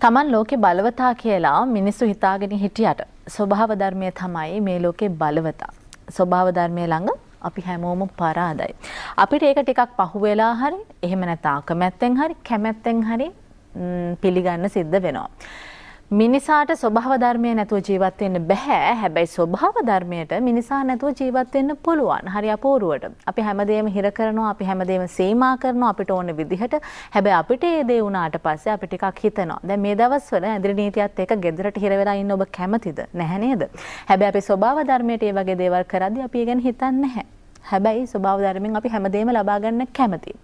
Taman ලෝකේ බලවතා කියලා මිනිස්සු හිතාගෙන හිටියට ස්වභාව ධර්මයේ තමයි මේ ලෝකේ බලවතා. ස්වභාව ධර්මයේ ළඟ අපි හැමෝම පරාදයි. අපිට ඒක ටිකක් පහු වෙලා හරි එහෙම නැත්නම් කැමැත්තෙන් හරි කැමැත්තෙන් හරි පිළිගන්න සිද්ධ වෙනවා. මිනිසාට ස්වභාව ධර්මයේ නැතුව ජීවත් වෙන්න බෑ. හැබැයි ස්වභාව ධර්මයට මිනිසා නැතුව ජීවත් වෙන්න පුළුවන්. හරි අපූර්වට. අපි හැමදේම හිර කරනවා, අපි හැමදේම සීමා කරනවා අපිට ඕන විදිහට. හැබැයි අපිට ඒ දේ වුණාට පස්සේ අපි ටිකක් හිතනවා. දැන් මේ දවස්වල ඇඳිරි නීතියත් එක්ක ගෙදරට හිර වෙලා ඉන්න ඔබ කැමතිද? නැහැ නේද? හැබැයි අපි ස්වභාව ධර්මයට මේ වගේ දේවල් කරද්දී අපි ඒ ගැන හිතන්නේ නැහැ. හැබැයි ස්වභාව ධර්මයෙන් අපි හැමදේම ලබා ගන්න කැමතියි.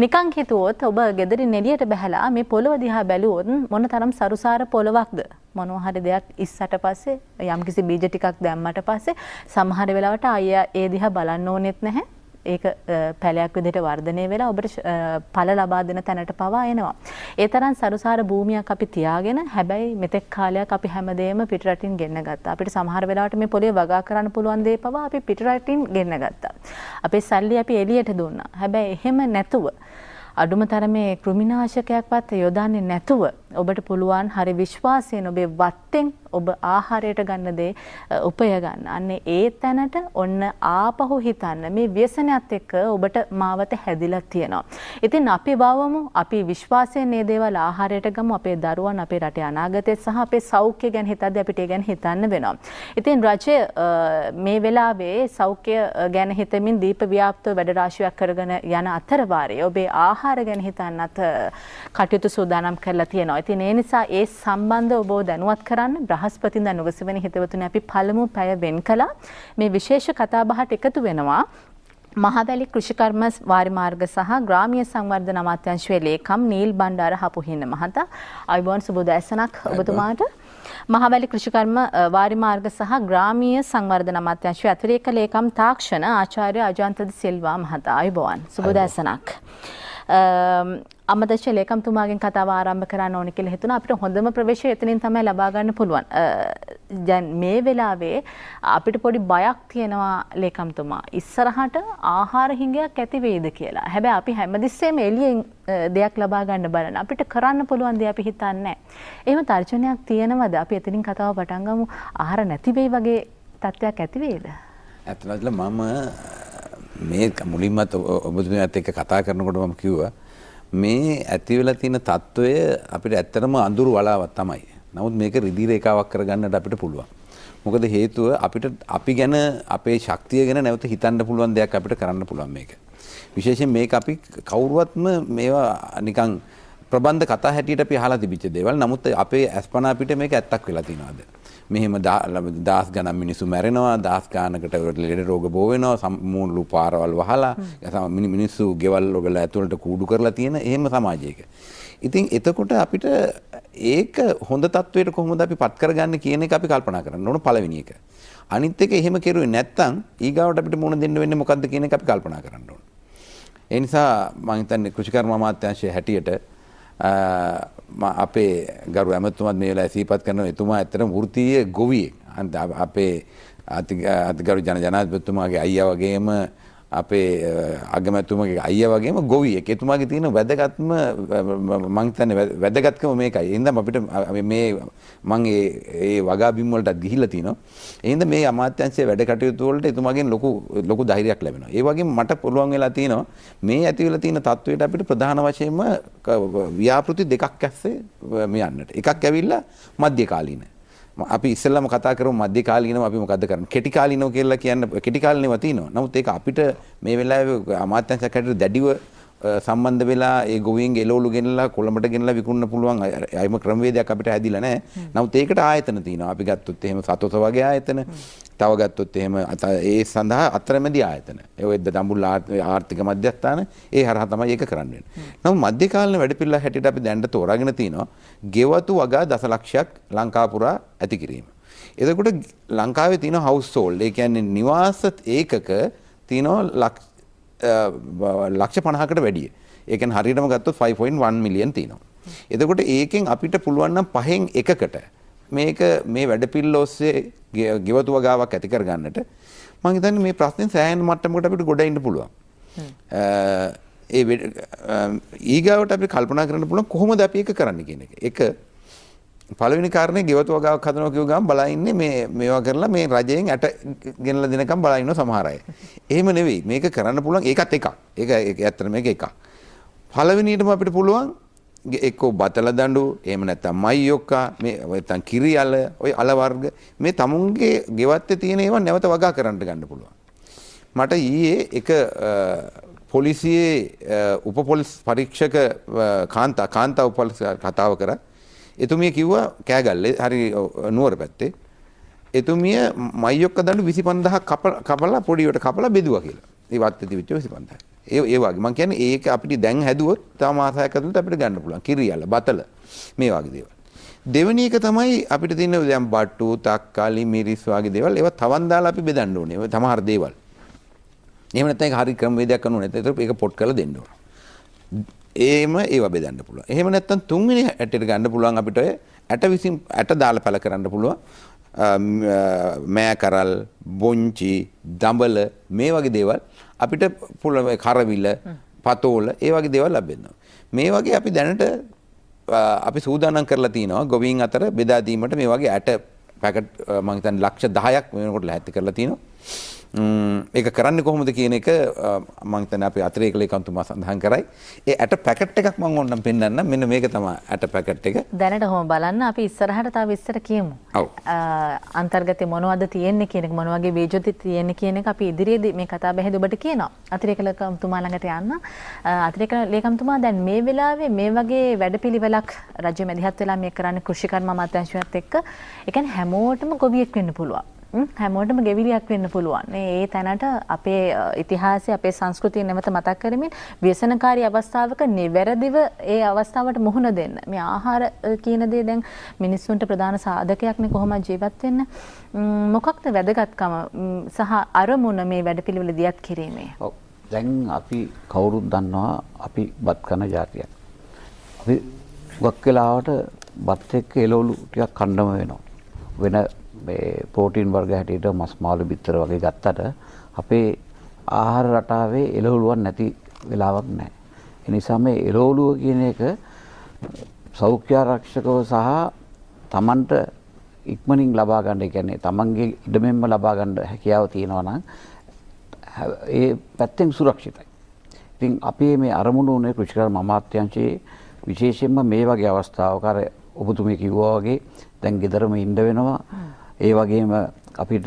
නිකන් හිතුවොත් ඔබ ගෙදරින් එළියට බහැලා මේ පොළව දිහා බැලුවොත් මොන තරම් සරුසාර පොළවක්ද? මොනවා හරි දෙයක් ඉස්සට පස්සේ යම්කිසි බීජ ටිකක් දැම්මට පස්සේ සමහර වෙලාවට අයියා ඒ දිහා බලන්න ඕනෙත් නැහැ. ඒක පැලයක් විදිහට වර්ධනය වෙලා ඔබට ඵල ලබා දෙන තැනට පවා එනවා. ඒ තරම් සරුසාර භූමියක් අපි තියාගෙන හැබැයි මෙතෙක් කාලයක් අපි හැමදේම පිටරටින් ගෙන්න ගත්තා. අපිට සමහර වෙලාවට මේ පොළේ වගා කරන්න පුළුවන් දේ පවා අපි පිටරටින් ගෙන්න ගත්තා. අපේ සල්ලි අපි එළියට දුන්නා. හැබැයි එහෙම නැතුව අඩුම තරමේ කෘමිනාශකයක්වත් යොදන්නේ නැතුව ඔබට පුළුවන් හරි විශ්වාසයෙන් ඔබේ වත්තෙන් ඔබ ආහාරයට ගන්න දේ උපය ගන්න. අන්නේ ඒ තැනට ඔන්න ආපහු හිතන්න මේ ව්‍යසනයත් එක්ක ඔබට මාවත හැදිලා තියෙනවා. ඉතින් අපි වවමු අපි විශ්වාසයෙන් මේ දේවල් ආහාරයට ගමු. අපේ දරුවන් අපේ රටේ අනාගතය සහ අපේ සෞඛ්‍ය ගැන හිතද්දී අපිට ඒ ගැන හිතන්න වෙනවා. ඉතින් රජය මේ වෙලාවේ සෞඛ්‍ය ගැන හිතමින් දීප ව්‍යාප්තව වැඩ රාශියක් කරගෙන යන අතර වාරයේ ඔබේ ආහාර ගැන හිතන්නත් කටයුතු සූදානම් කරලා තියෙනවා. ඉතින් ඒ නිසා ඒ සම්බන්ධව ඔබ දැනුවත් කරන්න බ්‍රහස්පතින්දා නුගසවෙනි හිතවතුනි අපි පළමු පැය වෙන් කළා. මේ විශේෂ කතාබහට එකතු වෙනවා මහවැලි කෘෂිකර්ම වාරිමාර්ග සහ ග්‍රාමීය සංවර්ධන අමාත්‍යාංශයේ ලේකම් නීල් බණ්ඩාර හපුහින්න මහතා. අයබෝන් සුබෝදෑසනක් ඔබතුමාට. මහවැලි කෘෂිකර්ම වාරිමාර්ග සහ ග්‍රාමීය සංවර්ධන අමාත්‍යාංශයේ අතිරේක ලේකම් තාක්ෂණ ආචාර්ය අජන්තද සිල්වා මහතා. අයබෝන් සුබෝදෑසනක්. අමදේශ ලේකම්තුමාගෙන් කතාව ආරම්භ කරන්න ඕනේ කියලා හිතුණා. අපිට හොඳම ප්‍රවේශය එතනින් තමයි ලබා ගන්න පුළුවන්. දැන් මේ වෙලාවේ අපිට පොඩි බයක් තියෙනවා ලේකම්තුමා. ඉස්සරහට ආහාර හිඟයක් ඇති වෙයිද කියලා. හැබැයි අපි හැමදෙස්සෙම එළියෙන් දෙයක් ලබා ගන්න බලන. අපිට කරන්න පුළුවන් දේ අපි හිතන්නේ නැහැ. එහෙම තර්ජනයක් තියෙනවද? අපි එතනින් කතාව පටන් ගමු. ආහාර නැති වෙයි වගේ තත්ත්වයක් ඇති වෙයිද? ඇත්තටම මම මේ මුලින්මත් ඔබතුමියත් එක්ක කතා කරනකොට මම කිව්වා මේ ඇති වෙලා තියෙන తত্ত্বය අපිට ඇත්තටම අඳුරු වලාවක් තමයි. නමුත් මේක රිදී රේඛාවක් කරගන්නට අපිට පුළුවන්. මොකද හේතුව අපිට අපි ගැන අපේ ශක්තිය ගැන නැවත හිතන්න පුළුවන් දෙයක් අපිට කරන්න පුළුවන් මේක. විශේෂයෙන් මේක අපි කවුරුවත්ම මේවා නිකන් ප්‍රබන්ධ කතා හැටියට අපි අහලා තිබිච්ච දේවල්. නමුත් අපේ අස්පනා අපිට මේක ඇත්තක් වෙලා තියෙනවාද? මෙහෙම දහස් ගණන් මිනිස්සු මැරෙනවා, දහස් ගානකට ලෙඩ රෝග බෝ වෙනවා, මූණු පාරවල් වහලා මිනිස්සු ගෙවල් වල ඇතුළට කූඩු කරලා තියෙන එහෙම සමාජයක. ඉතින් එතකොට අපිට ඒක හොඳ තත්වයට කොහොමද අපි පත් කරගන්නේ කියන එක අපි කල්පනා කරන්න ඕන පළවෙනි එක. අනිත් එක එහෙම කෙරුවේ නැත්නම් ඊගාවට අපිට මුණ දෙන්න වෙන්නේ මොකද්ද කියන එක අපි කල්පනා කරන්න ඕන. ඒ නිසා මම හිතන්නේ කෘෂිකර්ම අමාත්‍යාංශයේ හැටියට අපේ ගරු ඇමතුමාත් මේ වෙලාවේ සිහිපත් කරනවා එතුමා ඇත්තටම වෘත්තීය ගොවියෙක්. අපේ අතිගරු ජනාධිපතිතුමාගේ අයියා වගේම අපේ අගමැතිතුමාගේ අයියා වගේම ගොවියෙක්. එතුමාගේ තියෙන වැදගත්ම මම හිතන්නේ වැදගත්කම මේකයි. ඒ හින්දා අපිට මේ මම ඒ වගා බිම් වලටත් ගිහිල්ලා තිනවා. ඒ හින්දා මේ අමාත්‍යාංශයේ වැඩ කටයුතු වලට එතුමාගෙන් ලොකු ධෛර්යයක් ලැබෙනවා. ඒ වගේම මට පුළුවන් වෙලා තිනවා මේ ඇති වෙලා තියෙන තත්වයට අපිට ප්‍රධාන වශයෙන්ම ව්‍යාපෘති දෙකක් ඇස්සේ මේ යන්නට. එකක් ඇවිල්ලා මධ්‍ය කාලීන. අපි ඉස්සෙල්ලාම කතා කරමු මධ්‍ය කාලීනව අපි මොකද්ද කරන්නේ? කෙටි කාලීනව කියලා කියන්න කෙටි කාලීනව තියෙනවා. නමුත් ඒක අපිට මේ වෙලාවේ අමාත්‍යාංශයක් හැටියට දැඩිව සම්බන්ධ වෙලා ඒ ගොවීන්ගේ එළවලු ගෙනලා කොළඹට ගෙනලා විකුණන්න පුළුවන් අයිම ක්‍රමවේදයක් අපිට හැදිලා නැහැ. නමුත් ඒකට ආයතන තියෙනවා. අපි ගත්තොත් එහෙම සතොත වගේ ආයතන, තව ගත්තොත් එහෙම ඒ සඳහා අතරමැදි ආයතන. ඒ ඔය දඹුල්ල ආර්ථික මධ්‍යස්ථාන ඒ හරහා තමයි ඒක කරන්න වෙන්නේ. නමුත් මධ්‍ය කාලීන වැඩපිළිවෙල හැටියට අපි දැනට තෝරාගෙන තිනවා ගෙවතු වගා දසලක්ෂයක් ලංකා පුරා ඇති කිරීම. එතකොට ලංකාවේ තියෙන හවුස් හෝල්ඩ් ඒ කියන්නේ නිවාස ඒකක තියෙනවා ලක්ෂ 50කට වැඩිය. ඒ කියන්නේ හරියටම ගත්තොත් 5.1 මිලියන් තියෙනවා. එතකොට ඒකෙන් අපිට පුළුවන් නම් පහෙන් එකකට මේක මේ වැඩපිළිවෙල ඔස්සේ ගෙවතු වගාවක් ඇති කර ගන්නට මම හිතන්නේ මේ ප්‍රශ්නේ සෑහෙන මට්ටමකට අපිට ගොඩ එන්න පුළුවන්. ඒ ඊගාවට අපි කල්පනා කරන්න පුළුවන් කොහොමද අපි ඒක කරන්නේ කියන එක. එක පළවෙනි කාරණේ ගෙවතු වගාවක් හදනවා කියව ගමන් බලා ඉන්නේ මේවා කරලා මේ රජයෙන් ඇට ගෙනලා දෙනකම් බලා ඉන්නවා සමහර අය. එහෙම නෙවෙයි. මේක කරන්න පුළුවන් ඒකත් එකක්. ඒක ඇත්තට මේක එකක්. පළවෙනියටම අපිට පුළුවන් එක්කෝ බතල දඬු එහෙම නැත්නම් මයියොක්කා මේ නැත්නම් කිරි අල ඔය අල වර්ග මේ තමුන්ගේ ගෙවත්තේ තියෙන ඒවා නැවත වගා කරන්න ගන්න පුළුවන්. මට ඊයේ එක පොලිසියේ උප පොලිස් පරීක්ෂක කාන්තා උප පොලිස් කතාව කරා. එතුමිය කිව්වා කෑගල්ලේ හරි නුවර පැත්තේ එතුමිය මයියොක්ක දඬු 25000ක් කපලා පොඩියට කපලා බෙදුවා කියලා. ඒ වත්තේ තිබිච්ච 25000. ඒ වගේ මම කියන්නේ ඒක අපිට දැන් හැදුවොත් තව මාසයක් ඇතුළත අපිට ගන්න පුළුවන්. කිරියල්ල බතල මේ වගේ දේවල්. දෙවෙනි එක තමයි අපිට තියෙන දැන් බට්ටු තක්කාලි මිරිස් වගේ දේවල් ඒවා තවන් දාලා අපි බෙදන්න ඕනේ. ඒ සමහර දේවල්. එහෙම නැත්නම් ඒක හරි ක්‍රමවේදයක් කරන්න ඕනේ. ඒතර ඒක පොට් කරලා දෙන්න ඕනේ. ඒම ඒවා බෙදන්න පුළුවන්. එහෙම නැත්නම් තුන්වෙනි ඇටට ගන්න පුළුවන් අපිට ඇට දාලා පැල කරන්න පුළුවන්. මෑ කරල්, බොංචි, දඹල මේ වගේ දේවල් අපිට පුළුවන් කරවිල, පතෝල ඒ වගේ දේවල් ලැබෙනවා. මේ වගේ අපි දැනට අපි සූදානම් කරලා තිනවා ගොවීන් අතර බෙදා දීමට මේ වගේ ඇට පැකට් මම හිතන්නේ ලක්ෂ 10ක් වෙනකොට ලැහැත්ති කරලා තිනවා. ඒක කරන්නේ කොහොමද කියන එක මම හිතන්නේ අපි අතිරේක ලේකම්තුමා සඳහන් කරයි. ඒ ඇට පැකට් එකක් මම ඕනනම් පෙන්නන්න. මෙන්න මේක තමයි ඇට පැකට් එක. දැනට කොහොම බලන්න අපි ඉස්සරහට තව විස්තර කියමු. ඔව්. අන්තර්ගතේ මොනවද තියෙන්නේ කියන එක මොන වගේ බීජොත් තියෙන්නේ කියන එක අපි ඉදිරියේදී මේ කතා බහෙදී ඔබට කියනවා. අතිරේක ලේකම්තුමා ළඟට යන්න. අතිරේක ලේකම්තුමා දැන් මේ වෙලාවේ මේ වගේ වැඩපිළිවෙලක් රජය මැදිහත් වෙලා මේ කරන්නේ කෘෂිකර්ම අමාත්‍යාංශයත් එක්ක. ඒ කියන්නේ හැමෝටම ගොවියෙක් වෙන්න පුළුවන්. හැමෝටම ගෙවිලියක් වෙන්න පුළුවන්. ඒ තැනට අපේ ඉතිහාසය අපේ සංස්කෘතිය නැවත මතක් කරමින් ව්‍යසනකාරී අවස්ථාවක නිවැරදිව ඒ අවස්ථාවට මුහුණ දෙන්න. මේ ආහාර කියන දේ දැන් මිනිස්සුන්ට ප්‍රධාන සාධකයක්නේ කොහොමද ජීවත් වෙන්න. මොකක්ද වැදගත්කම සහ අරමුණ මේ වැඩපිළිවෙල දියත් කිරීමේ? ඔව්. දැන් අපි කවුරුත් දන්නවා අපි බත් කන ජාතියක්. අපි ගොක් වෙලාවට බත් එක්ක එළවලු ටිකක් කන්නම වෙනවා. වෙන මේ ප්‍රෝටීන් වර්ග හැටියට මස් මාළු බිත්තර වගේ ගත්තට අපේ ආහාර රටාවේ එළවලුවක් නැති වෙලාවක් නැහැ. ඒ නිසා මේ එළවලුව කියන එක සෞඛ්‍ය ආරක්ෂකව සහ Tamanට ඉක්මනින් ලබා ගන්න, ඒ කියන්නේ Tamanගේ ඉඩමෙන්ම ලබා ගන්න හැකියාව තියෙනවා නම් ඒ පැත්තෙන් සුරක්ෂිතයි. ඉතින් අපි මේ අරමුණු උනේ කෘෂිකර්ම අමාත්‍යාංශයේ විශේෂයෙන්ම මේ වගේ අවස්ථාවක අර ඔබතුමී කිව්වා වගේ දැන් ගෙදරම ඉන්න වෙනවා. ඒ වගේම අපිට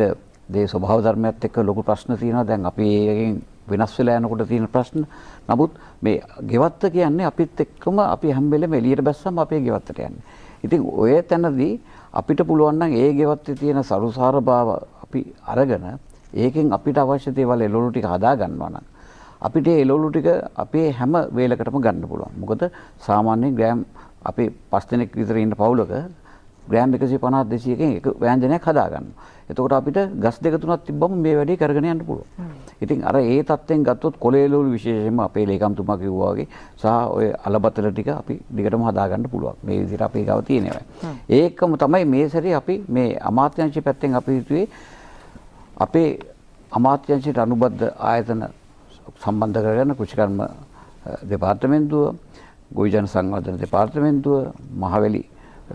දේ ස්වභාව ධර්මයත් එක්ක ලොකු ප්‍රශ්න තියෙනවා. දැන් අපි ඒකෙන් වෙනස් වෙලා යනකොට තියෙන ප්‍රශ්න. නමුත් මේ ගෙවත්ත කියන්නේ අපිත් එක්කම අපි හැම වෙලෙම එළියට බැස්සම අපේ ගෙවත්තට යන්නේ. ඉතින් ඔය තැනදී අපිට පුළුවන් නම් ඒ ගෙවත්තේ තියෙන සරුසාර භාව අපි අරගෙන ඒකෙන් අපිට අවශ්‍ය දේවල් එළවලු ටික හදා ගන්නවා නම් අපිට ඒ එළවලු ටික අපේ හැම වේලකටම ගන්න පුළුවන්. මොකද සාමාන්‍යයෙන් ග්‍රෑම් අපි 5 දෙනෙක් විතර ඉන්න පවුලක ග්‍රෑම් 150 200කින් එක ව්‍යංජනයක් හදා ගන්නවා. එතකොට අපිට ගස් දෙක තුනක් තිබ්බම මේ වැඩේ කරගෙන යන්න පුළුවන්. ඉතින් අර ඒ தත්ත්වෙන් ගත්තොත් කොළේලවලු විශේෂයෙන්ම අපේ ලේකම්තුමා කිව්වා වගේ සහ ඔය අලබතල ටික අපි දිගටම හදා ගන්න පුළුවන්. මේ විදිහට අපේ ගාව තියෙනවා. ඒකම තමයි මේ සැරේ අපි මේ අමාත්‍යාංශ පැත්තෙන් අපි හිතුවේ අපේ අමාත්‍යාංශයට අනුබද්ධ ආයතන සම්බන්ධ කරගෙන කෘෂිකර්ම දෙපාර්තමේන්තුව, ගොවිජන සංවර්ධන දෙපාර්තමේන්තුව, මහවැලි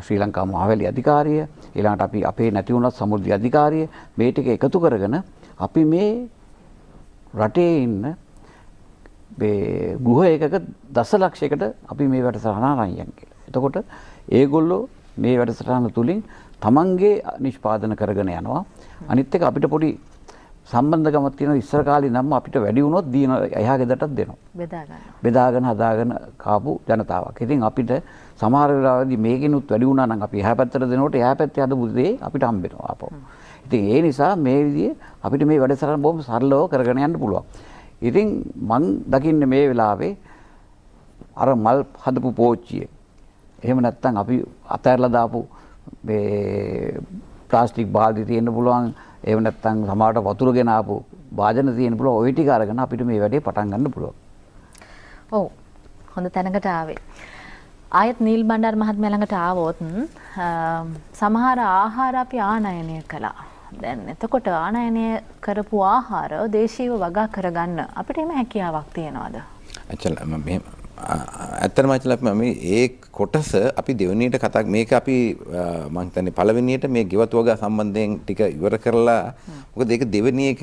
ශ්‍රී ලංකා මහවැලි අධිකාරිය, ඊළඟට අපි අපේ නැති වුණත් සමුද්‍රය අධිකාරිය මේ ටික එකතු කරගෙන අපි මේ රටේ ඉන්න මේ ගෘහ ඒකක දසලක්ෂයකට අපි මේ වැඩසටහන අරන් යන් කියලා. එතකොට ඒගොල්ලෝ මේ වැඩසටහන තුලින් තමන්ගේ නිෂ්පාදන කරගෙන යනවා. අනිත් එක අපිට පොඩි සම්බන්ධකමක් තියෙනවා. ඉස්සර කාලේ නම් අපිට වැඩි වුණොත් දින එහා ගෙදරටත් දෙනවා. බෙදාගෙන හදාගෙන කාපු ජනතාවක්. ඉතින් අපිට සමහර වෙලාවදී මේකිනුත් වැඩි වුණා නම් අපි එහා පැත්තට දෙනකොට එහා පැත්තේ හදපු දේ අපිට හම්බ වෙනවා ආපහු. ඉතින් ඒ නිසා මේ විදිහේ අපිට මේ වැඩසටහන බොහොම සරලව කරගෙන යන්න පුළුවන්. ඉතින් මං දකින්නේ මේ වෙලාවේ අර මල් හදපු පෝච්චිය. එහෙම නැත්නම් අපි අතහැරලා දාපු මේ ප්ලාස්ටික් බාල්දි තියෙන්න පුළුවන්. එහෙම නැත්නම් සමහරට වතුර ගෙන ආපු වාදන තියෙන්න පුළුවන්. ওই ටික අරගෙන අපිට මේ වැඩේ පටන් ගන්න පුළුවන්. ඔව්. හොඳ තැනකට ආවේ. ආයත් නීල් බණ්ඩාර මහත්මයා ළඟට ආවොත් සමහර ආහාර අපි ආනයනය කළා. දැන් එතකොට ආනයනය කරපු ආහාර දේශීයව වගා කරගන්න අපිට එම හැකියාවක් තියනවද? ඇත්තටම මෙහෙම ඇත්තටම මචං මේ ඒ කොටස අපි දෙවෙනියට කතා මේක අපි මම හිතන්නේ පළවෙනියට මේ ගෙවතු වගා සම්බන්ධයෙන් ටික ඉවර කරලා මොකද ඒක දෙවෙනි එක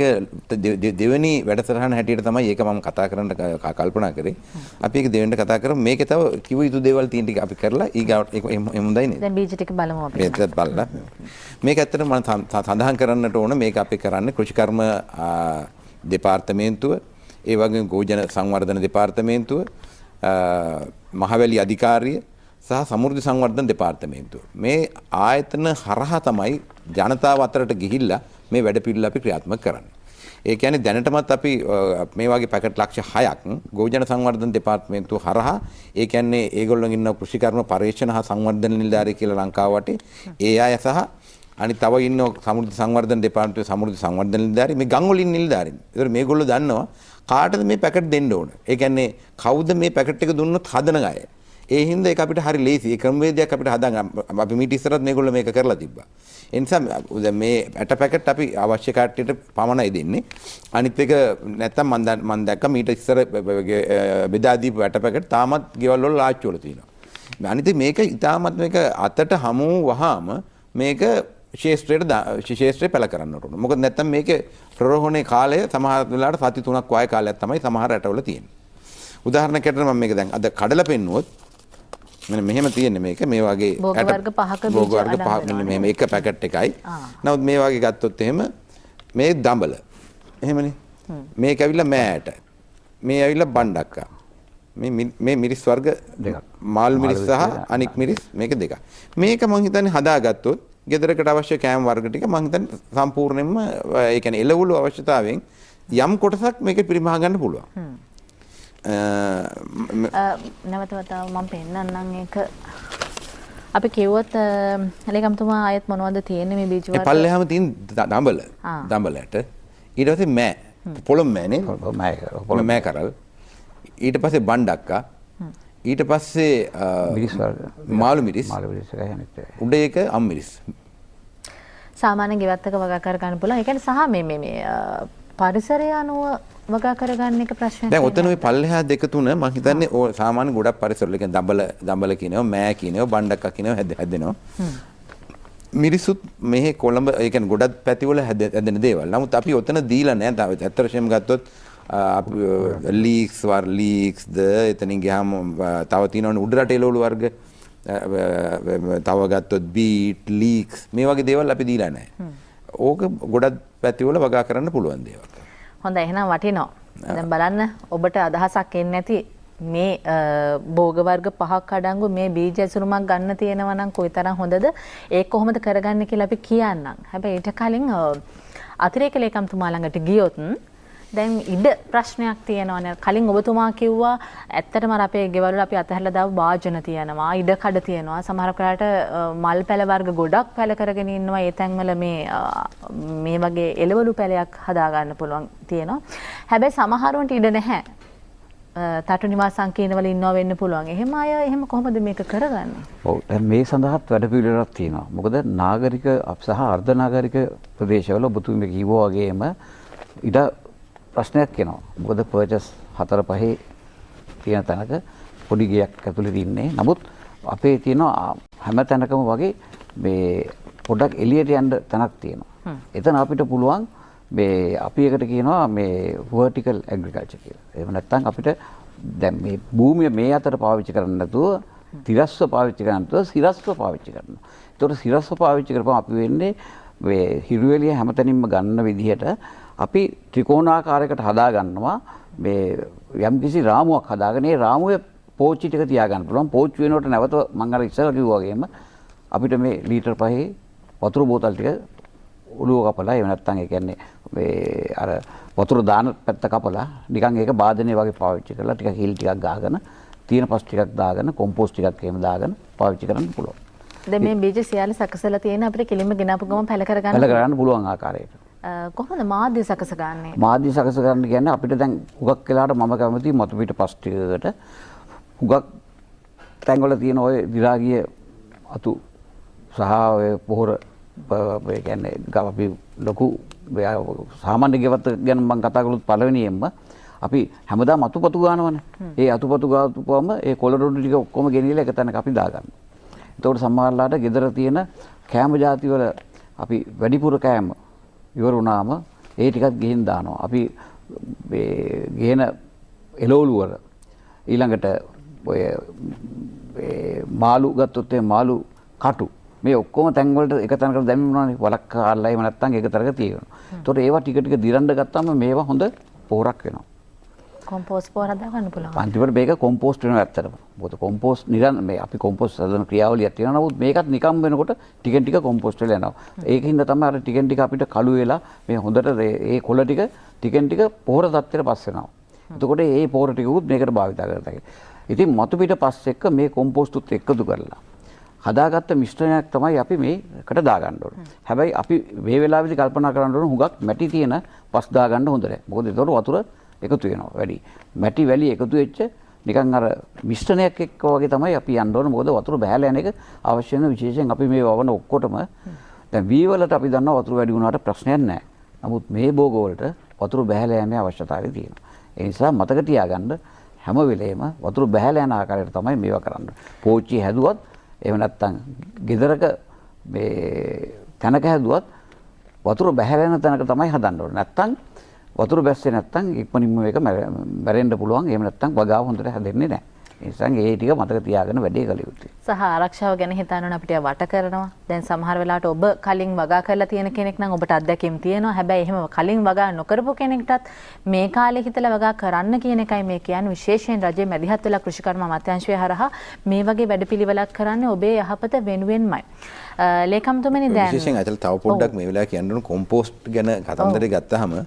දෙවෙනි වැඩසටහන හැටියට තමයි ඒක මම කතා කරන්න කල්පනා කරේ. අපි ඒක දෙවෙනිට කතා කරමු. මේකේ තව කිව්ව යුතු දේවල් තියෙන ටික අපි කරලා ඊගාවට ඒක හොඳයි නේද? දැන් බීජ ටික බලමු අපි. මේකත් බලලා. මේක ඇත්තටම මම සඳහන් කරන්නට ඕන මේක අපි කරන්නේ කෘෂිකර්ම දෙපාර්තමේන්තුව, ඒ වගේම ගෝජන සංවර්ධන දෙපාර්තමේන්තුව, මහවැලි අධිකාරිය සහ සමෘද්ධි සංවර්ධන දෙපාර්තමේන්තුව මේ ආයතන හරහා තමයි ජනතාව අතරට ගිහිල්ලා මේ වැඩ පිළිවෙල අපි ක්‍රියාත්මක කරන්නේ. ඒ කියන්නේ දැනටමත් අපි මේ වගේ පැකට් ලක්ෂ 6ක් ගෝජන සංවර්ධන දෙපාර්තමේන්තුව හරහා ඒ කියන්නේ ඒගොල්ලෝ ඉන්න කෘෂිකර්ම පරීක්ෂණ හා සංවර්ධන නිලධාරී කියලා ලංකාව වටේ ඒ අය සහ අනිත් තව ඉන්න සමෘද්ධි සංවර්ධන දෙපාර්තමේන්තුවේ සමෘද්ධි සංවර්ධන නිලධාරී මේ ගම් වලින් නිලධාරීන්. ඒතර මේගොල්ලෝ දන්නවා කාටද මේ පැකට් දෙන්න ඕන. ඒ කියන්නේ කවුද මේ පැකට් එක දුන්නොත් හදන අය. ඒ හින්දා ඒක අපිට හරි ලේසි. ඒ ක්‍රමවේදයක් අපිට හදාගන්න අපි මීට ඉස්සරත් මේගොල්ලෝ මේක කරලා තිබ්බා. ඒ නිසා දැන් මේ ඇට පැකට් අපි අවශ්‍ය කට්ටියට පමණයි දෙන්නේ. අනිත් එක නැත්තම් මම දැක්කා මීට ඉස්සර බෙදා දීපු ඇට පැකට් තාමත් ගෙවල් වල ලාච්චු වල තියෙනවා. අනිත් මේක ඊටමත් මේක අතට හමු වහාම මේක ශේෂ්ත්‍රයට පැල කරන්නට ඕන. මොකද නැත්තම් මේකේ ප්‍රරෝහණේ කාලය සමහර වෙලාවට සති 3ක් වගේ කාලයක් තමයි සමහර රටවල තියෙන්නේ. උදාහරණයකට මම මේක දැන් අද කඩලා පෙන්නුවොත් මෙන්න මෙහෙම තියෙන්නේ මේක මේ වගේ භෝග වර්ග 5ක බීජ භෝග වර්ග 5ක් මෙන්න මෙහෙම එක පැකට් එකයි. නමුත් මේ වගේ ගත්තොත් එහෙම මේ දඹල. එහෙමනේ. මේක ඇවිල්ලා මෑට. මේ ඇවිල්ලා බණ්ඩක්කා. මේ මිරිස් වර්ග දෙකක්. මාළු මිරිස් සහ අනික් මිරිස් මේක දෙකක්. මේක මම හිතන්නේ හදාගත්තොත් ගෙදරකට අවශ්‍ය කෑම වර්ග ටික මම හිතන්නේ සම්පූර්ණයෙන්ම ඒ කියන්නේ එළවලු අවශ්‍යතාවයෙන් යම් කොටසක් මේක පරිමහ ගන්න පුළුවන්. නැවත වතාව මම පෙන්නන්නම් ඒක. අපි කිව්වොත් ලේකම්තුමා ආයෙත් මොනවද තියෙන්නේ මේ බීජ වර්ග? පල්ලෙහාම තියෙන දඹල. දඹලට ඊට පස්සේ මෑ පොළොම් මෑනේ. මෑ කරල්. ඊට පස්සේ බණ්ඩක්කා. ඊට පස්සේ මිරිස් වර්ග මාළු මිරිස් එකයි අනිත් එක. උඩ ඒක අම්මිරිස්. සාමාන්‍ය ගෙවත්තක වගා කර ගන්න පුළුවන්. ඒ කියන්නේ සහ මේ පරිසරය අනුව වගා කරගන්න එක ප්‍රශ්නයක්. දැන් ඔතන ওই පල්ලෙහා දෙක තුන මම හිතන්නේ සාමාන්‍ය ගොඩක් පරිසරවල කියන්නේ දඹල කියනවා මෑ කියනවා බණ්ඩක්කා කියනවා හැදෙනවා. මිරිසුත් මෙහි කොළඹ ඒ කියන්නේ ගොඩක් පැතිවල හැදෙන දේවල්. නමුත් අපි ඔතන දීලා නැහැ. ඇත්ත වශයෙන්ම ගත්තොත් ලීක්ස්ද එතනින් ගියාම තව තියෙනවනේ උඩ රට එළවලු වර්ග තව ගත්තොත් බීට් ලීක්ස් මේ වගේ දේවල් අපි දීලා නැහැ. ඕක ගොඩක් පැතිවල වගා කරන්න පුළුවන් දේවල්. හොඳයි එහෙනම් වටිනවා. දැන් බලන්න ඔබට අදහසක් එන්නේ නැති මේ භෝග වර්ග 5ක් අඩංගු මේ බීජ ඇසුරුමක් ගන්න තියෙනවා නම් කොයිතරම් හොඳද? ඒක කොහොමද කරගන්නේ කියලා අපි කියන්නම්. හැබැයි ඊට කලින් අතිරේක ලේකම්තුමා ළඟට ගියොත් දැන් ඉඩ ප්‍රශ්නයක් තියෙනවානේ. කලින් ඔබතුමා කිව්වා ඇත්තටම අපේ ගෙවල් වල අපි අතහැරලා දාපු වාජන තියෙනවා, ඉඩ කඩ තියෙනවා. සමහර කාලට මල් පැල වර්ග ගොඩක් පැල කරගෙන ඉන්නවා. ඒ තැන්වල මේ වගේ එළවලු පැලයක් හදා ගන්න පුළුවන් තියෙනවා. හැබැයි සමහරවන්ට ඉඩ නැහැ. තටු නිවාස සංකීර්ණ වල ඉන්නවා වෙන්න පුළුවන්. එහෙම අය එහෙම කොහොමද මේක කරගන්නේ? ඔව් දැන් මේ සඳහාත් වැඩ පිළිවෙලක් තියෙනවා. මොකද නාගරික සහ අර්ධ නාගරික ප්‍රදේශවල ඔබතුමී කිව්වා වගේම ඉඩ ප්‍රශ්නයක් එනවා. මොකද පර්චස් 4-5 තියෙන තැනක පොඩි ගයක් ඇතුලේ ඉන්නේ. නමුත් අපේ තියෙන හැම තැනකම වගේ මේ පොඩක් එළියට යන්න තැනක් තියෙනවා. එතන අපිට පුළුවන් මේ අපි එකට කියනවා මේ vertical agriculture කියලා. එහෙම නැත්නම් අපිට දැන් මේ භූමිය මේ අතර පාවිච්චි කරන්න නැතුව තිරස්ව පාවිච්චි කරන්න නැතුව සිරස්ව පාවිච්චි කරනවා. ඒතකොට සිරස්ව පාවිච්චි කරපුවම අපි වෙන්නේ මේ හිරුවෙලිය හැමතැනින්ම ගන්න විදිහට අපි ත්‍රිකෝණාකාරයකට හදා ගන්නවා මේ යම්කිසි රාමුවක් හදාගෙන ඒ රාමුවේ පෝච්චි ටික තියාගන්න පුළුවන්. පෝච්චි වෙනකොට නැවත මම අර ඉස්සර කිව්වා වගේම අපිට මේ ලීටර් 5 වතුර බෝතල් ටික ඔලුව කපලා එහෙම නැත්නම් ඒ කියන්නේ මේ අර වතුර දාන පැත්ත කපලා නිකන් ඒක වාදනයේ වගේ පාවිච්චි කරලා ටිකක් හිල් ටිකක් ගහගෙන තියෙන පස් ටිකක් දාගෙන කොම්පෝස්ට් ටිකක් එහෙම දාගෙන පාවිච්චි කරන්න පුළුවන්. දැන් මේ බීජ සියල්ල සකසලා තියෙන අපිට කෙලින්ම ගෙනාපු ගමන් පැල කරගන්න පුළුවන් ආකාරයට. කොහොමද මාධ්‍ය සකස ගන්නෙ? මාධ්‍ය සකස ගන්න කියන්නේ අපිට දැන් හුඟක් වෙලාවට මම කැමති මතු පිට පස් ටිකකට හුඟක් තැන්වල තියෙන ওই විරාගීය අතු සහ ඔය පොහොර ඒ කියන්නේ අපි ලොකු සාමාන්‍ය ගෙවත්ත ගැන මම කතා කළොත් පළවෙනියෙන්ම අපි හැමදාම අතුපතු ගන්නවනේ. ඒ අතුපතු ගාපුවම ඒ කොළ රොඩු ටික ඔක්කොම ගෙනියලා එක තැනක අපි දාගන්නවා. එතකොට සමහරලාට ගෙදර තියෙන කෑම ಜಾති වල අපි වැඩිපුර කෑම ඉවර වුණාම ඒ ටිකත් ගිහින් දානවා. අපි මේ ගේන එළවලු වල ඊළඟට ඔය මාළු ගත්තොත් ඒ මාළු කටු මේ ඔක්කොම තැන් වලට එක තැනකට දැම්මනවානේ වලක් කාලා එහෙම නැත්නම් එක තරක තියෙනවා. ඒතකොට ඒවා ටික ටික දිරන්න ගත්තාම මේවා හොඳ පොහොරක් වෙනවා. කොම්පෝස්ට් පොහොර දාගන්න පුළුවන්. අන්තිමට මේක කොම්පෝස්ට් වෙනවා ඇත්තටම. මොකද කොම්පෝස්ට් මේ අපි කොම්පෝස්ට් හදන ක්‍රියාවලියක් තියෙනවා. නමුත් මේකත් නිකම් වෙනකොට ටිකෙන් ටික කොම්පෝස්ට් වෙලා යනවා. ඒකින්ද තමයි අර ටිකෙන් ටික අපිට කළු වෙලා මේ හොඳට ඒ කොළ ටික ටිකෙන් ටික පොහොර තත්ත්වයට පස් වෙනවා. එතකොට මේ පොහොර ටිකකුත් මේකට භාවිත කරලා ඉතින් මතු පිට පස් එක්ක මේ කොම්පෝස්ට්ත් එකතු කරලා හදාගත්ත මිශ්‍රණයක් තමයි අපි මේකට දාගන්න ඕනේ. හැබැයි අපි මේ වෙලාවේදී කල්පනා කරන්න ඕනේ හුඟක් මැටි තියෙන පස් දාගන්න හොඳ නැහැ. මොකද ඒතකොට වතුර එකතු වෙනවා වැඩි. මැටි වැලි එකතු වෙච්ච නිකන් අර මිශ්‍රණයක් එක්ක වගේ තමයි අපි යන්න ඕනේ. මොකද වතුර බහැලා යන එක අවශ්‍ය වෙන විශේෂයෙන් අපි මේ වවන ඔක්කොටම දැන් වී වලට අපි දන්නවා වතුර වැඩි වුණාට ප්‍රශ්නයක් නැහැ. නමුත් මේ භෝග වලට වතුර බහැලා යෑමේ අවශ්‍යතාවය තියෙනවා. ඒ නිසා මතක තියාගන්න හැම වෙලේම වතුර බහැලා යන ආකාරයට තමයි මේවා කරන්න. පෝච්චි හැදුවත් එහෙම නැත්නම් ගෙදරක මේ තැනක හැදුවත් වතුර බහැලා යන තැනක තමයි හදන්න ඕනේ. නැත්නම් වතුර බැස්සේ නැත්නම් ඉක්මනින්ම මේක මැරෙන්න පුළුවන්. එහෙම නැත්නම් වගාව හොඳට හැදෙන්නේ නැහැ. ඒ නිසා ඒ ටික මතක තියාගෙන වැඩේ කළ යුතුයි. සහ ආරක්ෂාව ගැන හිතනවනේ අපිට වට කරනවා. දැන් සමහර වෙලාවට ඔබ කලින් වගා කරලා තියෙන කෙනෙක් නම් ඔබට අත්දැකීම් තියෙනවා. හැබැයි එහෙම කලින් වගා නොකරපු කෙනෙක්ටත් මේ කාලේ හිතලා වගා කරන්න කියන එකයි මේ කියන්නේ. විශේෂයෙන් රජයේ මැදිහත් වෙලා කෘෂිකර්ම අමාත්‍යාංශය හරහා මේ වගේ වැඩපිළිවෙලක් කරන්නේ ඔබේ යහපත වෙනුවෙන්මයි. ලේකම්තුමනි දැන් විශේෂයෙන් අතල තව පොඩ්ඩක් මේ වෙලාවේ කියන්න ඕන කොම්පෝස්ට් ගැන කතන්දරේ ගත්තාම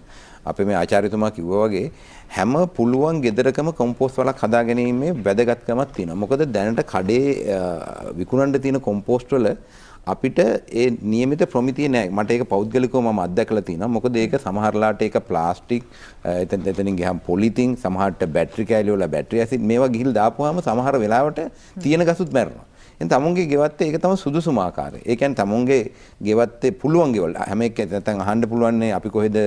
අපේ මේ ආචාර්යතුමා කිව්වා වගේ හැම පුළුවන් ගෙදරකම කොම්පෝස්ට් වලක් හදාගැනීමේ වැදගත්කමක් තියෙනවා. මොකද දැනට කඩේ විකුණන්න තියෙන කොම්පෝස්ට් වල අපිට ඒ નિયમિત ප්‍රමිතිය නැහැ. මට ඒක පෞද්ගලිකව මම අත්දැකලා තියෙනවා. මොකද ඒක සමහරලාට ඒක ප්ලාස්ටික් එතනින් ගියාම පොලිතින් සමහරට බැටරි කැලිය වල බැටරි ඇසිඩ් මේවා ගිහිල් දාපුවාම සමහර වෙලාවට තියෙන ගසුත් මැරෙනවා. එතන තමුන්ගේ ගෙවත්තේ ඒක තමයි සුදුසුම ආකාරය. ඒ කියන්නේ තමුන්ගේ ගෙවත්තේ පුළුවන් ගෙවල් හැම එකක් නැත්නම් අහන්න පුළුවන්නේ අපි කොහෙද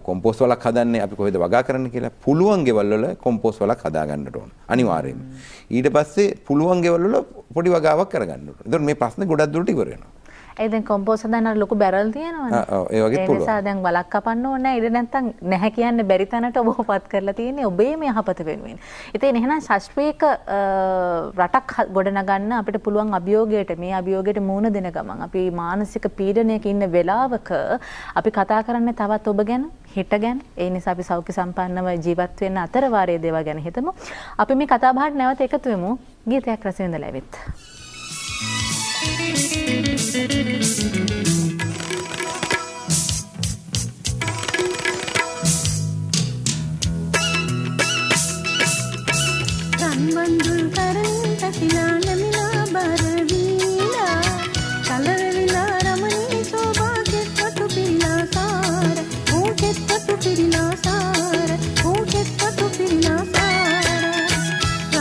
කොම්පෝස්ට් වලක් හදන්නේ අපි කොහෙද වගා කරන්නේ කියලා පුළුවන් ගෙවල් වල කොම්පෝස්ට් වලක් හදා ගන්නට ඕන අනිවාර්යයෙන්ම. ඊට පස්සේ පුළුවන් ගෙවල් වල පොඩි වගාවක් කරගන්න ඕන. ඒතකොට මේ ප්‍රශ්නේ ගොඩක් දුරට ඉවර වෙනවා. ඒ දැන් කොම්පෝස්ට් හදන්න ලොකු බැරල් තියෙනවනේ. ඔව් ඒ වගේ පුළුවන්. ඒ නිසා දැන් බලක් කපන්න ඕනේ නැහැ. ඉතින් නැත්තම් නැහැ කියන්නේ බැරි තැනට ඔබපත් කරලා තියෙන්නේ ඔබේ මේ යහපත වෙනුවෙන්. ඉතින් එහෙනම් ශාස්ත්‍රීය රටක් ගොඩනගන්න අපිට පුළුවන් අභියෝගයට මේ අභියෝගයට මුහුණ දෙන ගමන් අපි මානසික පීඩනයක ඉන්න වෙලාවක අපි කතා කරන්නේ තවත් ඔබ ගැන හිත ගැන. ඒ නිසා අපි සෞඛ්‍ය සම්පන්නව ජීවත් වෙන්න අතරවාරයේ දේවල් ගැන හිතමු. අපි මේ කතා බහට නැවත එකතු වෙමු. ගීතයක් රස විඳලා ඇවිත්. රන්වන්දුල් කරන් පැතිලා නැමිලා බරවීලා කලරවිලා රමණී සෝභාගෙත් වතු පිරිලා සාර ඕකෙත් වතු පිරිලා සාර ඕකෙත් වතු පිරිලා සාර